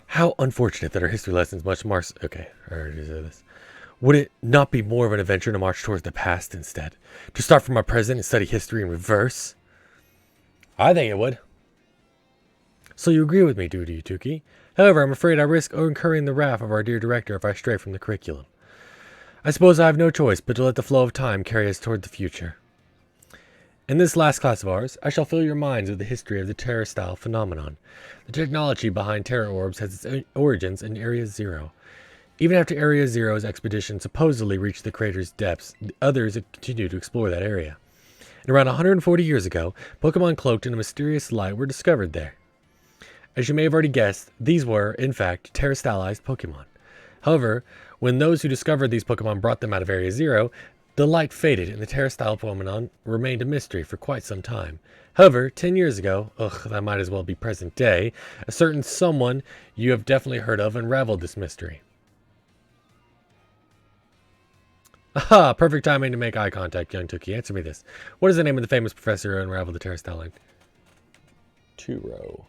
How unfortunate that our history lessons much more... Okay, I already said this. Would it not be more of an adventure to march towards the past instead? To start from our present and study history in reverse? I think it would. So you agree with me, do you, Tuki? However, I'm afraid I risk incurring the wrath of our dear director if I stray from the curriculum. I suppose I have no choice but to let the flow of time carry us toward the future. In this last class of ours, I shall fill your minds with the history of the Terra-style phenomenon. The technology behind Terra orbs has its origins in Area Zero. Even after Area Zero's expedition supposedly reached the crater's depths, others continued to explore that area. And around 140 years ago, Pokemon cloaked in a mysterious light were discovered there. As you may have already guessed, these were, in fact, Terra-stylized Pokemon. However, when those who discovered these Pokemon brought them out of Area Zero, the light faded and the Terra-style Pokemon remained a mystery for quite some time. However, 10 years ago, that might as well be present day, a certain someone you have definitely heard of unraveled this mystery. Aha! Perfect timing to make eye contact, young Tookie. Answer me this. What is the name of the famous professor who unraveled the Terra-style line? Turo.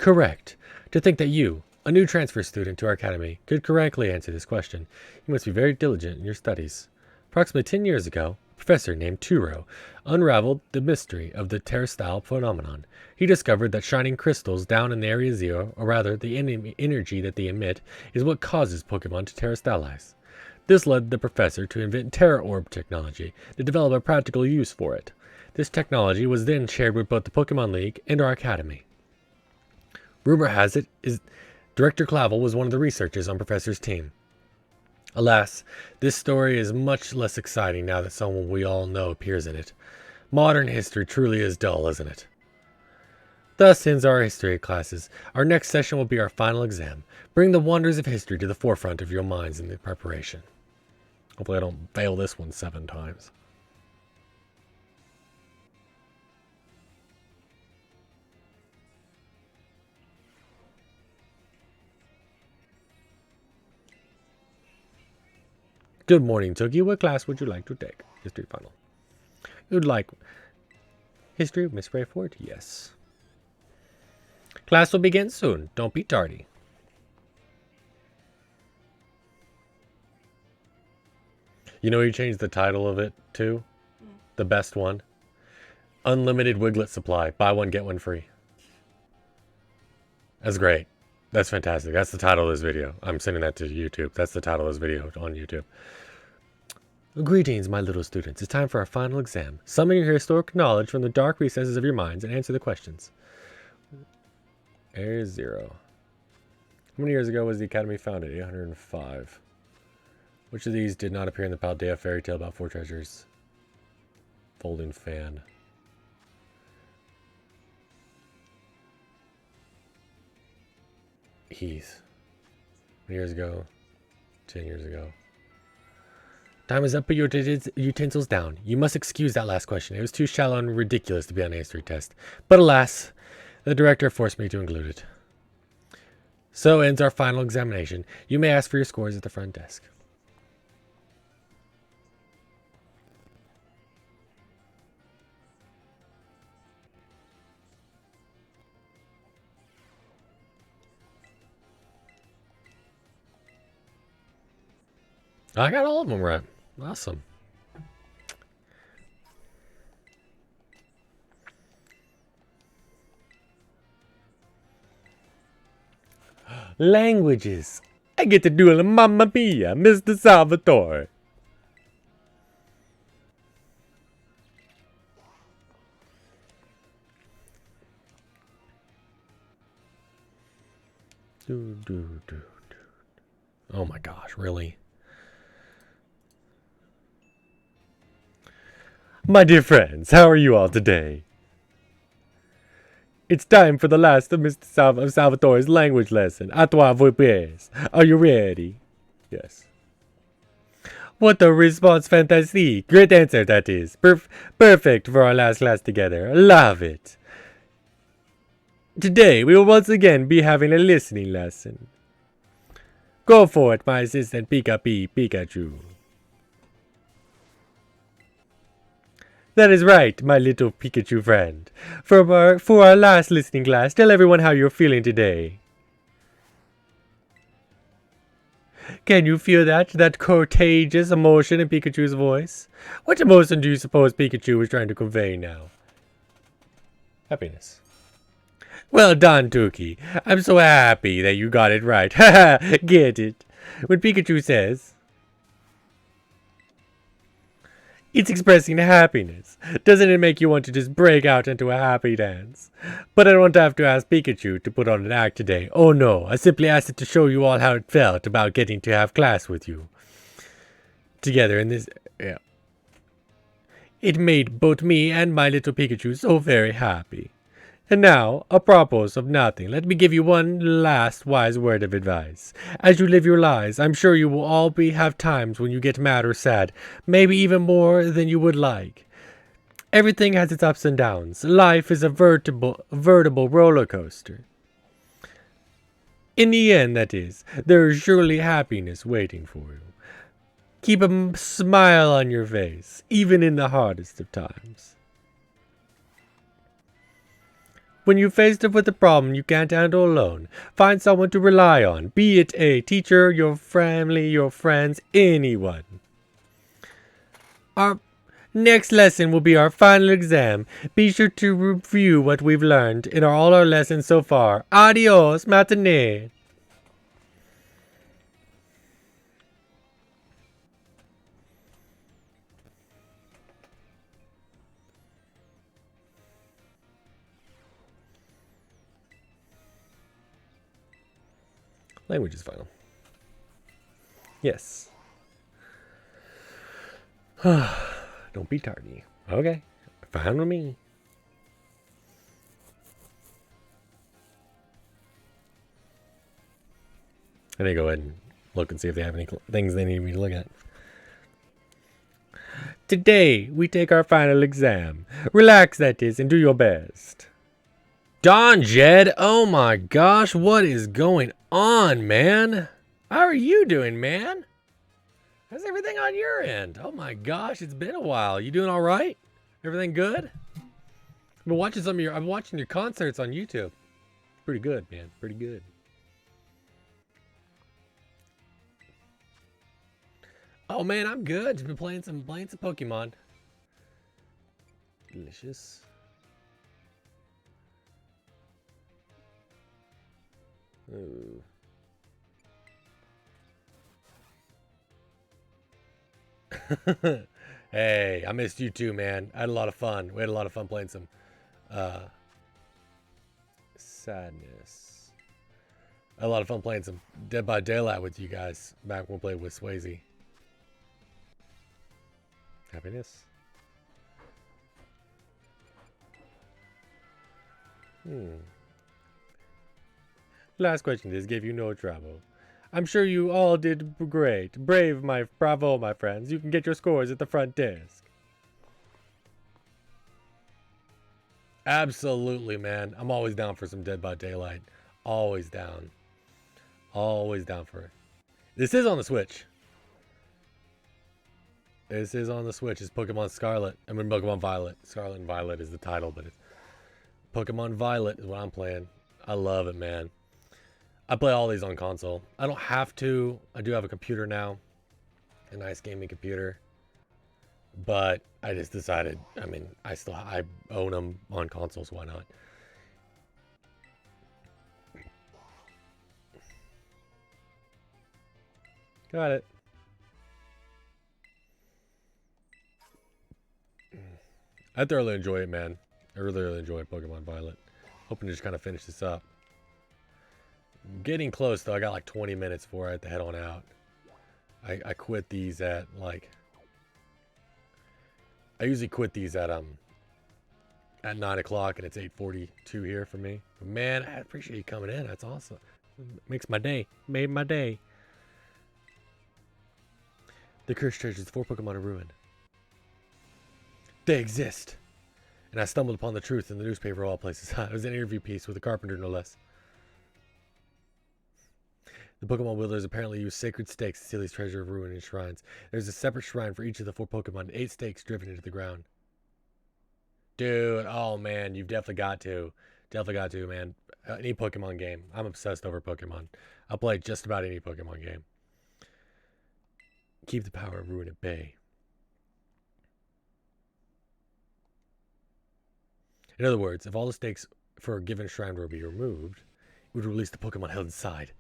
Correct. To think that you, a new transfer student to our academy, could correctly answer this question, you must be very diligent in your studies. Approximately 10 years ago, a professor named Turo unraveled the mystery of the terrestrial phenomenon. He discovered that shining crystals down in the Area Zero, or rather the energy that they emit, is what causes Pokemon to terrestrialize. This led the professor to invent Terra Orb technology to develop a practical use for it. This technology was then shared with both the Pokemon League and our academy. Rumor has it is Director Clavel was one of the researchers on Professor's team. Alas, this story is much less exciting now that someone we all know appears in it. Modern history truly is dull, isn't it? Thus ends our history classes. Our next session will be our final exam. Bring the wonders of history to the forefront of your minds in the preparation. Hopefully I don't fail this one 7 times. Good morning, Tookie. What class would you like to take? History final. You'd like history, Miss Rayford? Yes. Class will begin soon. Don't be tardy. You know, you changed the title of it to the best one. Unlimited Wigglet Supply. Buy one, get one free. That's great. That's fantastic. That's the title of this video. I'm sending that to YouTube. That's the title of this video on YouTube. Greetings, my little students. It's time for our final exam. Summon your historic knowledge from the dark recesses of your minds and answer the questions. Area Zero. How many years ago was the Academy founded? 805. Which of these did not appear in the Paldea fairy tale about 4 treasures? Folding fan. Heath. Years ago. 10 years ago. Time is up, put your utensils down. You must excuse that last question. It was too shallow and ridiculous to be on a history test. But alas, the director forced me to include it. So ends our final examination. You may ask for your scores at the front desk. I got all of them right. Awesome. Languages. I get to do a Mamma Mia, Mr. Salvatore. Oh my gosh, really? My dear friends, how are you all today? It's time for the last of Mr. Salvatore's language lesson. A toi vos pieds. Are you ready? Yes. What a response fantastique. Great answer, that is. Perfect for our last class together. Love it. Today, we will once again be having a listening lesson. Go for it, my assistant Pikachu. That is right, my little Pikachu friend. For our last listening class, tell everyone how you're feeling today. Can you feel that contagious emotion in Pikachu's voice? What emotion do you suppose Pikachu was trying to convey now? Happiness. Well done, Tuki. I'm so happy that you got it right. Haha, get it? When Pikachu says, it's expressing happiness. Doesn't it make you want to just break out into a happy dance? But I don't have to ask Pikachu to put on an act today. Oh no, I simply asked it to show you all how it felt about getting to have class with you. Together in this... yeah. It made both me and my little Pikachu so very happy. And now, apropos of nothing, let me give you one last wise word of advice. As you live your lives, I'm sure you will all have times when you get mad or sad, maybe even more than you would like. Everything has its ups and downs. Life is a veritable roller coaster. In the end, that is, there is surely happiness waiting for you. Keep a smile on your face, even in the hardest of times. When you're faced with a problem you can't handle alone, find someone to rely on, be it a teacher, your family, your friends, anyone. Our next lesson will be our final exam. Be sure to review what we've learned in all our lessons so far. Adios, matinee. Language is final. Yes. Don't be tardy. Okay. Fine with me. I need to go ahead and look and see if they have any things they need me to look at. Today, we take our final exam. Relax, that is, and do your best. Don Jed, oh my gosh, what is going on, man? How are you doing, man? How's everything on your end? Oh my gosh, it's been a while. You doing all right? Everything good? I've been watching I'm watching your concerts on YouTube. Pretty good, man. Pretty good. Oh man, I'm good. Just been playing some Pokemon. Delicious. Ooh. Hey, I missed you too, man. I had a lot of fun. We had a lot of fun playing some Sadness. I had a lot of fun playing some Dead by Daylight with you guys back when we played with Swayze. Happiness. Last question. This gave you no trouble. I'm sure you all did great. Bravo, my friends. You can get your scores at the front desk. Absolutely, man. I'm always down for some Dead by Daylight. Always down. Always down for it. This is on the Switch. This is on the Switch. It's Pokemon Scarlet. I mean, Pokemon Violet. Scarlet and Violet is the title, but it's Pokemon Violet is what I'm playing. I love it, man. I play all these on console. I don't have to. I do have a computer now. A nice gaming computer. But I just decided, I mean, I own them on consoles, why not? Got it. I thoroughly enjoy it, man. I really enjoy Pokemon Violet. Hoping to just kind of finish this up. I'm getting close, though. I got like 20 minutes before I have to head on out. I quit these at like... I usually quit these at 9 o'clock, and it's 8:42 here for me. But man, I appreciate you coming in. That's awesome. Makes my day. Made my day. The cursed treasures, 4 Pokemon are ruined. They exist. And I stumbled upon the truth in the newspaper of all places. It was an interview piece with a carpenter, no less. The Pokemon wielders apparently use sacred stakes to seal these treasure of ruin in shrines. There's a separate shrine for each of the 4 Pokemon, and 8 stakes driven into the ground. Dude, oh man, you've definitely got to. Definitely got to, man. Any Pokemon game. I'm obsessed over Pokemon. I'll play just about any Pokemon game. Keep the power of ruin at bay. In other words, if all the stakes for a given shrine were to be removed, it would release the Pokemon held inside.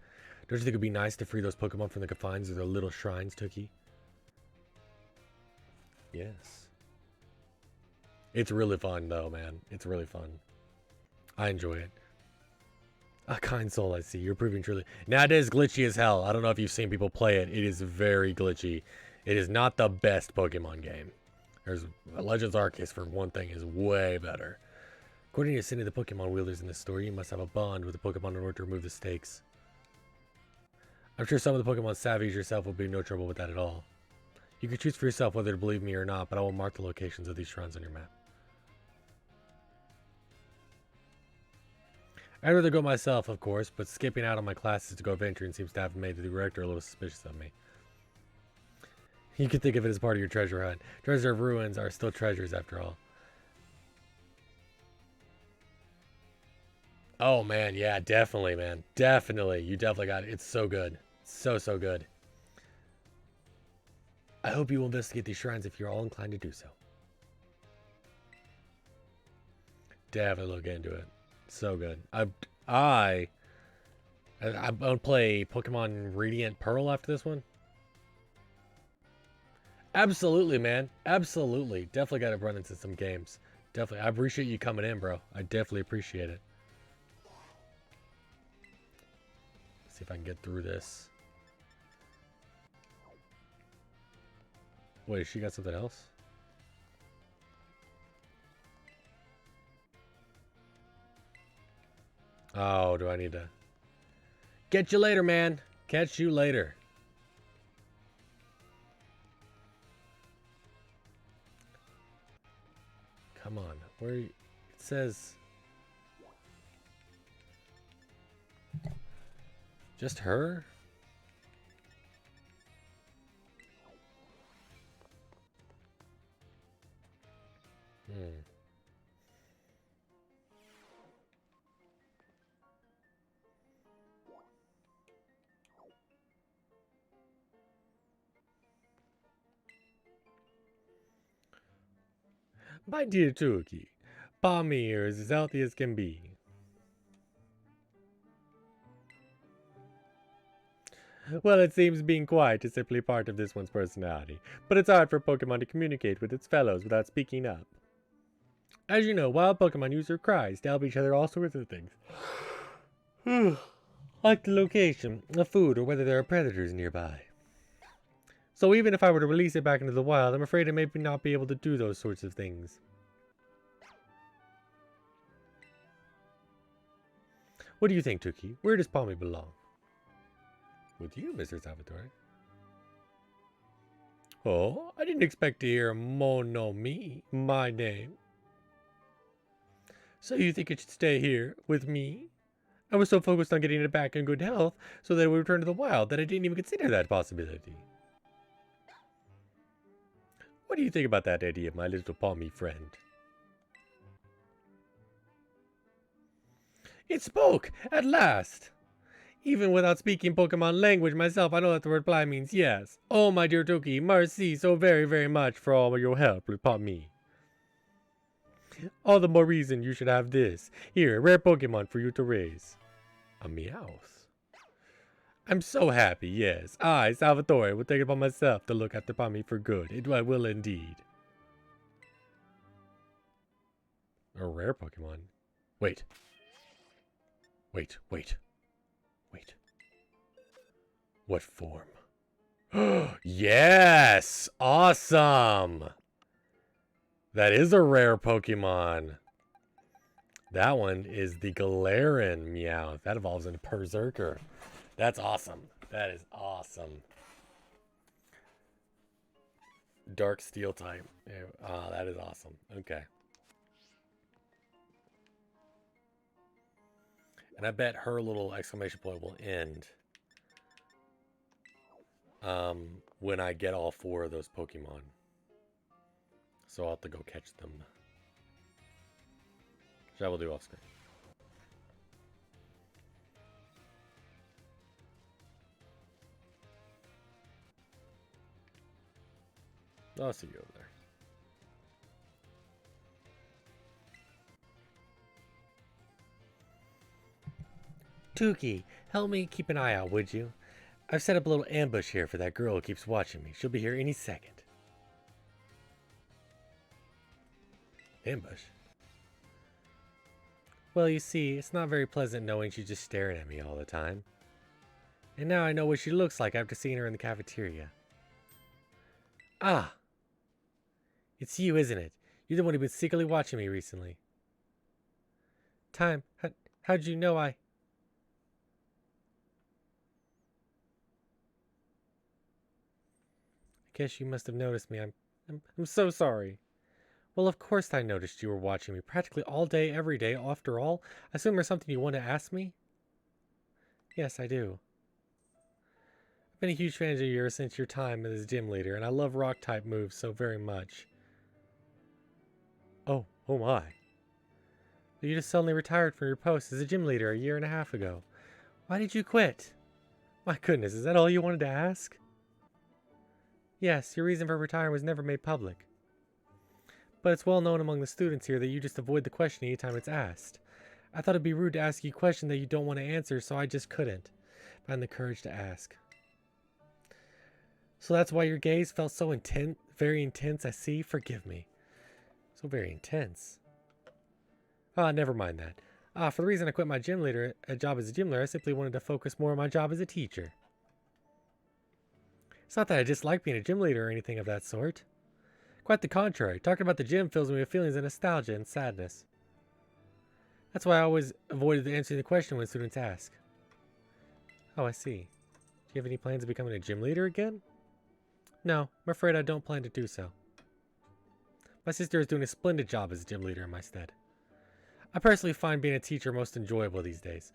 Don't you think it would be nice to free those Pokemon from the confines of their little shrines, Tookie? Yes. It's really fun, though, man. It's really fun. I enjoy it. A kind soul, I see. You're proving truly... Now, it is glitchy as hell. I don't know if you've seen people play it. It is very glitchy. It is not the best Pokemon game. There's Legends Arceus, for one thing, is way better. According to Cindy, the Pokemon wielders in this story, you must have a bond with the Pokemon in order to remove the stakes. I'm sure some of the Pokemon savvy as yourself will be no trouble with that at all. You can choose for yourself whether to believe me or not, but I will mark the locations of these shrines on your map. I'd rather go myself, of course, but skipping out on my classes to go adventuring seems to have made the director a little suspicious of me. You can think of it as part of your treasure hunt. Treasure of ruins are still treasures after all. Oh man, yeah, definitely, man. Definitely. You definitely got it. It's so good. So, so good. I hope you will investigate these shrines if you're all inclined to do so. Definitely look into it. So good. I'm gonna play Pokemon Radiant Pearl after this one. Absolutely, man. Absolutely. Definitely got to run into some games. Definitely. I appreciate you coming in, bro. I definitely appreciate it. See if I can get through this. Wait, she got something else? Oh, do I need to... Catch you later, man. Catch you later. Come on. Where... It says... Just her? Hmm. My dear Tuki, Palmy here is as healthy as can be. Well, it seems being quiet is simply part of this one's personality, but it's hard for Pokemon to communicate with its fellows without speaking up. As you know, wild Pokemon use their cries to help each other all sorts of things. Like the location, the food, or whether there are predators nearby. So even if I were to release it back into the wild, I'm afraid it may not be able to do those sorts of things. What do you think, Tuki? Where does Palmy belong? With you, Mr. Salvatore. Oh, I didn't expect to hear Monomi, my name. So you think it should stay here, with me? I was so focused on getting it back in good health, so that it would return to the wild, that I didn't even consider that possibility. What do you think about that idea, my little Palmy friend? It spoke! At last! Even without speaking Pokemon language myself, I know that the reply means yes. Oh, my dear Toki, merci so very, very much for all your help with me. All the more reason you should have this. Here, a rare Pokemon for you to raise. A Meowth. I'm so happy, yes. I, Salvatore, will take it upon myself to look after Palmy for good. I will indeed. A rare Pokemon? Wait. Wait. What form? Yes! Awesome! That is a rare Pokemon. That one is the Galarian Meowth. That evolves into Berserker. That's awesome. That is awesome. Dark Steel type. Oh, that is awesome. Okay. And I bet her little exclamation point will end when I get all 4 of those Pokemon. So I'll have to go catch them. Which I will do off screen. I'll see you over there. Tuki, help me keep an eye out, would you? I've set up a little ambush here for that girl who keeps watching me. She'll be here any second. Ambush? Well, you see, it's not very pleasant knowing she's just staring at me all the time. And now I know what she looks like after seeing her in the cafeteria. Ah! It's you, isn't it? You're the one who's been secretly watching me recently. How'd you know I... Guess you must have noticed me. I'm so sorry. Well, of course I noticed you were watching me practically all day, every day. After all, I assume there's something you want to ask me? Yes, I do. I've been a huge fan of yours since your time as gym leader, and I love rock-type moves so very much. Oh my. You just suddenly retired from your post as a gym leader a year and a half ago. Why did you quit? My goodness, is that all you wanted to ask? Yes, your reason for retiring was never made public. But it's well known among the students here that you just avoid the question anytime it's asked. I thought it'd be rude to ask you a question that you don't want to answer, so I just couldn't find the courage to ask. So that's why your gaze felt so intense, very intense, I see. Forgive me. So very intense. Ah, never mind that. For the reason I quit my job as a gym leader, I simply wanted to focus more on my job as a teacher. It's not that I dislike being a gym leader or anything of that sort. Quite the contrary. Talking about the gym fills me with feelings of nostalgia and sadness. That's why I always avoided answering the question when students ask. Oh, I see. Do you have any plans of becoming a gym leader again? No, I'm afraid I don't plan to do so. My sister is doing a splendid job as a gym leader in my stead. I personally find being a teacher most enjoyable these days.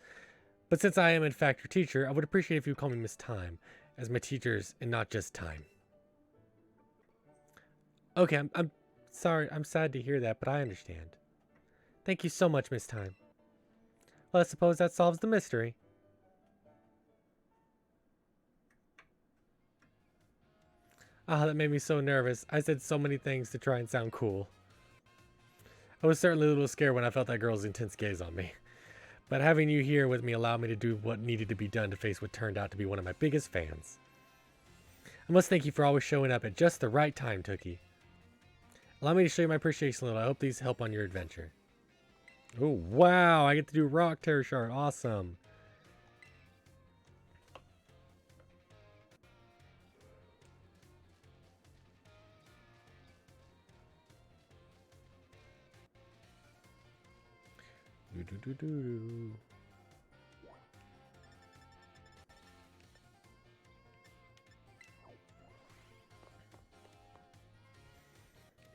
But since I am in fact your teacher, I would appreciate if you call me Miss Time, as my teachers and not just Time. Okay, I'm sorry, I'm sad to hear that, but I understand. Thank you so much, Miss Time. Well, I suppose that solves the mystery. Ah, that made me so nervous. I said so many things to try and sound cool. I was certainly a little scared when I felt that girl's intense gaze on me. But having you here with me allowed me to do what needed to be done to face what turned out to be one of my biggest fans. I must thank you for always showing up at just the right time, Tookie. Allow me to show you my appreciation a little. I hope these help on your adventure. Oh, wow! I get to do Rock Terror Shard. Awesome. Do.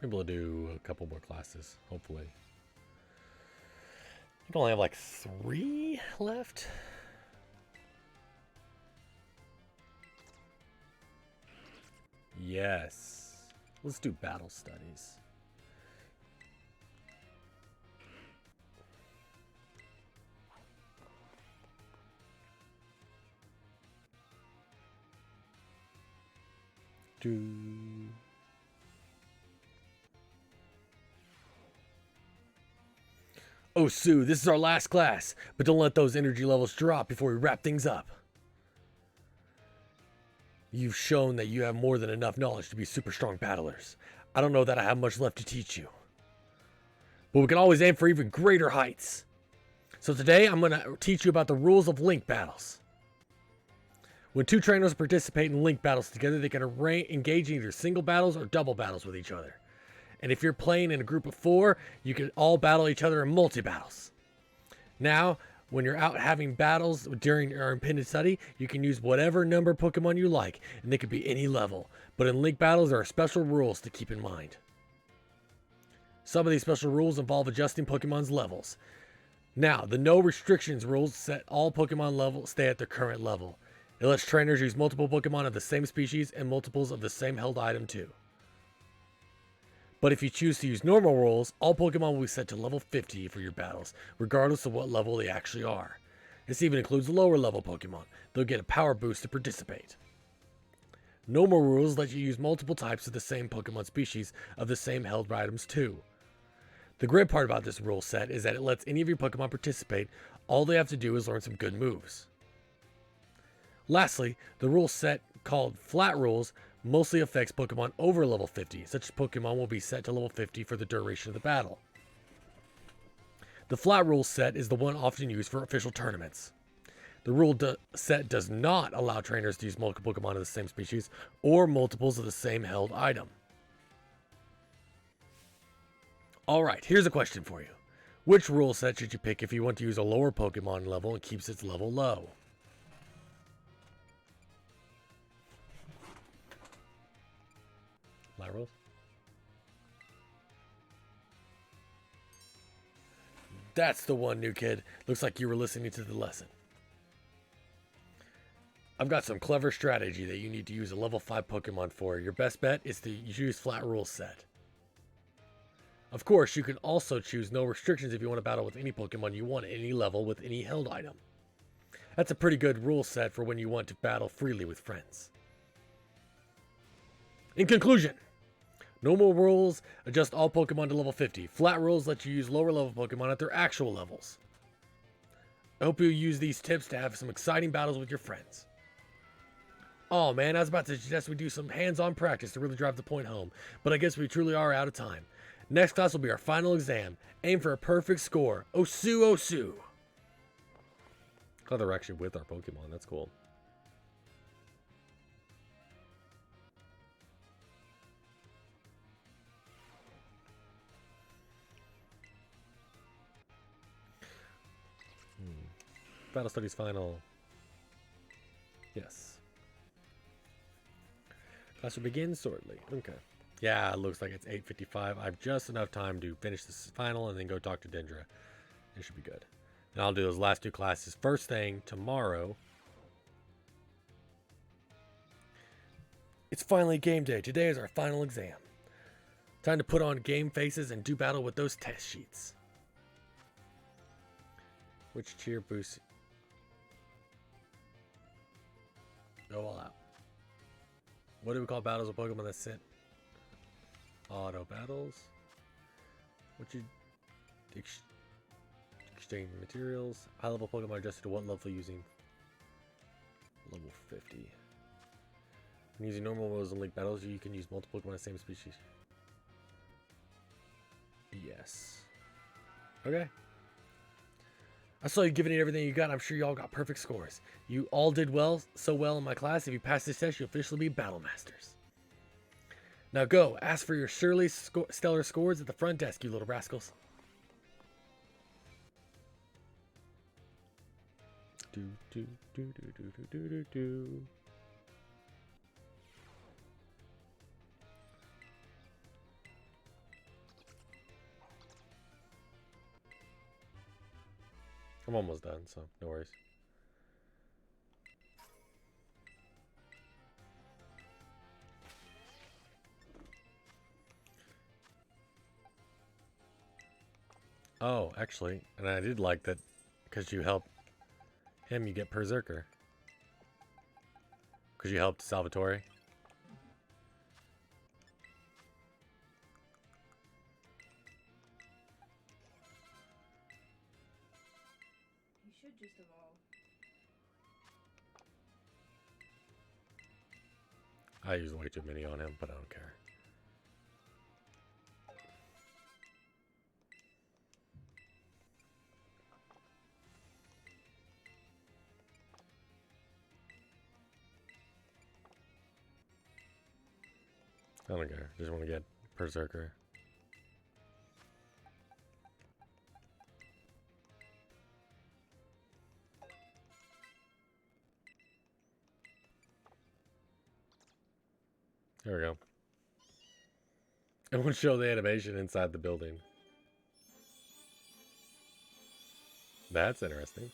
Maybe we'll do a couple more classes, hopefully. I think I only have like 3 left. Yes. Let's do battle studies. Oh, Sue, this is our last class, but don't let those energy levels drop before we wrap things up. You've shown that you have more than enough knowledge to be super strong battlers. I don't know that I have much left to teach you. But we can always aim for even greater heights. So today, I'm going to teach you about the rules of link battles. When 2 trainers participate in link battles together, they can engage in either single battles or double battles with each other. And if you're playing in a group of 4, you can all battle each other in multi-battles. Now, when you're out having battles during our impended study, you can use whatever number Pokemon you like, and they could be any level. But in link battles, there are special rules to keep in mind. Some of these special rules involve adjusting Pokemon's levels. Now, the no restrictions rules set all Pokemon levels stay at their current level. It lets trainers use multiple Pokemon of the same species and multiples of the same held item too. But if you choose to use normal rules, all Pokemon will be set to level 50 for your battles, regardless of what level they actually are. This even includes lower level Pokemon. They'll get a power boost to participate. Normal rules let you use multiple types of the same Pokemon species of the same held items too. The great part about this rule set is that it lets any of your Pokemon participate. All they have to do is learn some good moves. Lastly, the rule set called Flat Rules mostly affects Pokemon over level 50. Such Pokemon will be set to level 50 for the duration of the battle. The Flat Rules set is the one often used for official tournaments. The rule set does not allow trainers to use multiple Pokemon of the same species or multiples of the same held item. Alright, here's a question for you. Which rule set should you pick if you want to use a lower Pokemon level and keeps its level low? Flat rules? That's the one, new kid. Looks like you were listening to the lesson. I've got some clever strategy that you need to use a level 5 Pokemon for. Your best bet is to use Flat Rules set. Of course, you can also choose no restrictions if you want to battle with any Pokemon you want at any level with any held item. That's a pretty good rule set for when you want to battle freely with friends. In conclusion, normal rules adjust all Pokemon to level 50. Flat rules let you use lower level Pokemon at their actual levels. I hope you'll use these tips to have some exciting battles with your friends. Oh man, I was about to suggest we do some hands-on practice to really drive the point home, but I guess we truly are out of time. Next class will be our final exam. Aim for a perfect score. Osu, Osu! Glad they're actually with our Pokemon, that's cool. Battle Studies final. Yes. Class will begin shortly. Okay. Yeah, it looks like it's 8:55. I have just enough time to finish this final and then go talk to Dendra. It should be good. And I'll do those last two classes first thing tomorrow. It's finally game day. Today is our final exam. Time to put on game faces and do battle with those test sheets. Which cheer boost? Go all out. What do we call battles with Pokemon that sit? Auto battles. What you exchange materials? High level Pokemon adjusted to what level using? Level 50. When using normal moves in league battles, you can use multiple Pokemon of the same species. Yes. Okay. I saw you giving it everything you got. I'm sure you all got perfect scores. You all did well, so well in my class. If you pass this test, you'll officially be Battle Masters. Now go, ask for your surely stellar scores at the front desk, you little rascals. Do do do do do do do do do. I'm almost done, so no worries. Oh, actually, and I did like that because you helped him, you get Berserker. Because you helped Salvatore. You should just evolve. I use way too many on him, but I don't care. I don't care. Just want to get Berserker. There we go. It won't show the animation inside the building. That's interesting.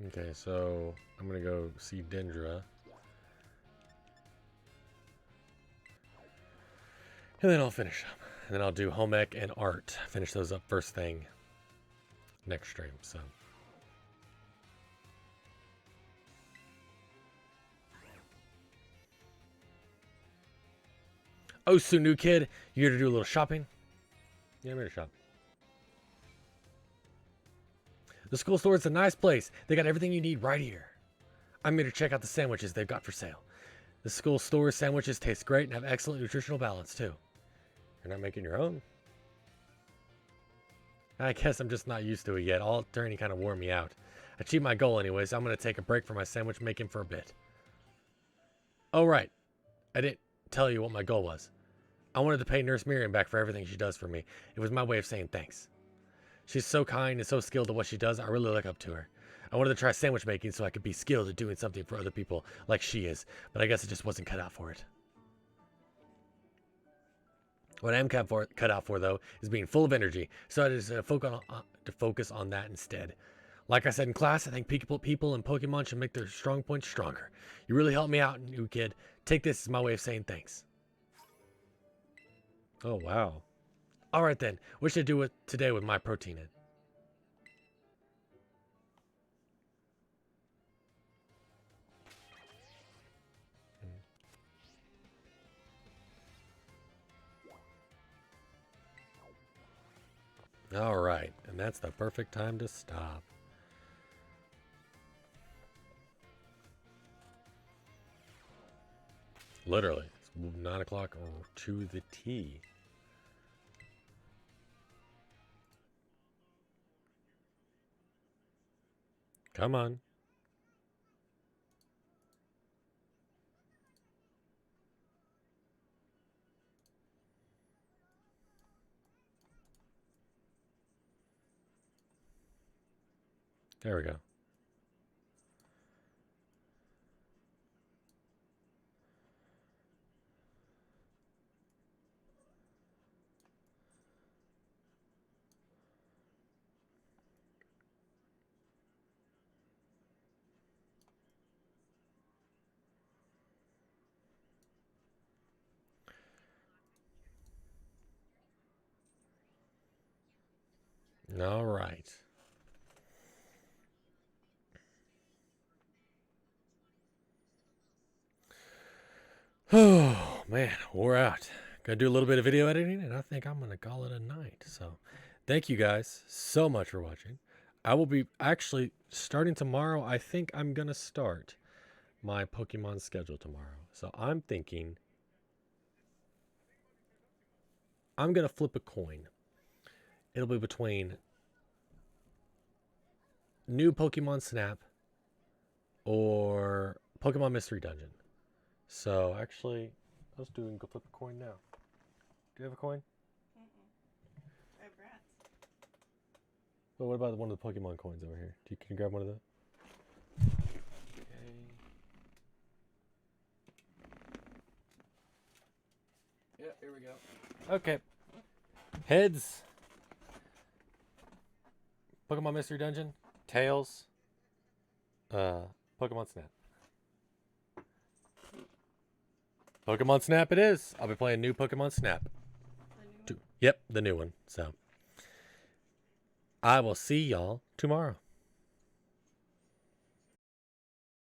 Okay, so I'm gonna go see Dendra. And then I'll finish up. And then I'll do home ec and art. Finish those up first thing next stream, so. Oh, so new kid, you here to do a little shopping? Yeah, I'm here to shop. The school store is a nice place. They got everything you need right here. I'm here to check out the sandwiches they've got for sale. The school store's sandwiches taste great and have excellent nutritional balance too. You're not making your own? I guess I'm just not used to it yet. All turning kind of wore me out. I achieved my goal anyways. I'm going to take a break from my sandwich making for a bit. Oh, right. I didn't tell you what my goal was. I wanted to pay Nurse Miriam back for everything she does for me. It was my way of saying thanks. She's so kind and so skilled at what she does. I really look up to her. I wanted to try sandwich making so I could be skilled at doing something for other people like she is, but I guess it just wasn't cut out for it. What I am cut out for, though, is being full of energy, so I just focus on that instead. Like I said in class, I think people and Pokemon should make their strong points stronger. You really helped me out, new kid. Take this as my way of saying thanks. Oh, wow. Alright then, what should I do today with my protein in? Alright, and that's the perfect time to stop. Literally, it's 9 o'clock to the T. Come on. There we go. All right. Oh, man, we're out. Gonna do a little bit of video editing, and I think I'm gonna call it a night. So, thank you guys so much for watching. I will be actually starting tomorrow. I think I'm gonna start my Pokemon schedule tomorrow. So, I'm thinking I'm gonna flip a coin. It'll be between new Pokemon Snap or Pokemon Mystery Dungeon. So actually, let's go flip a coin now. Do you have a coin? I have rats. Well, what about one of the Pokemon coins over here? Can you grab one of those? Okay. Yeah, here we go. Okay. Heads. Pokemon Mystery Dungeon. Tails. Pokemon Snap. Pokemon Snap it is. I'll be playing new Pokemon Snap. The new one? Yep, the new one. So I will see y'all tomorrow.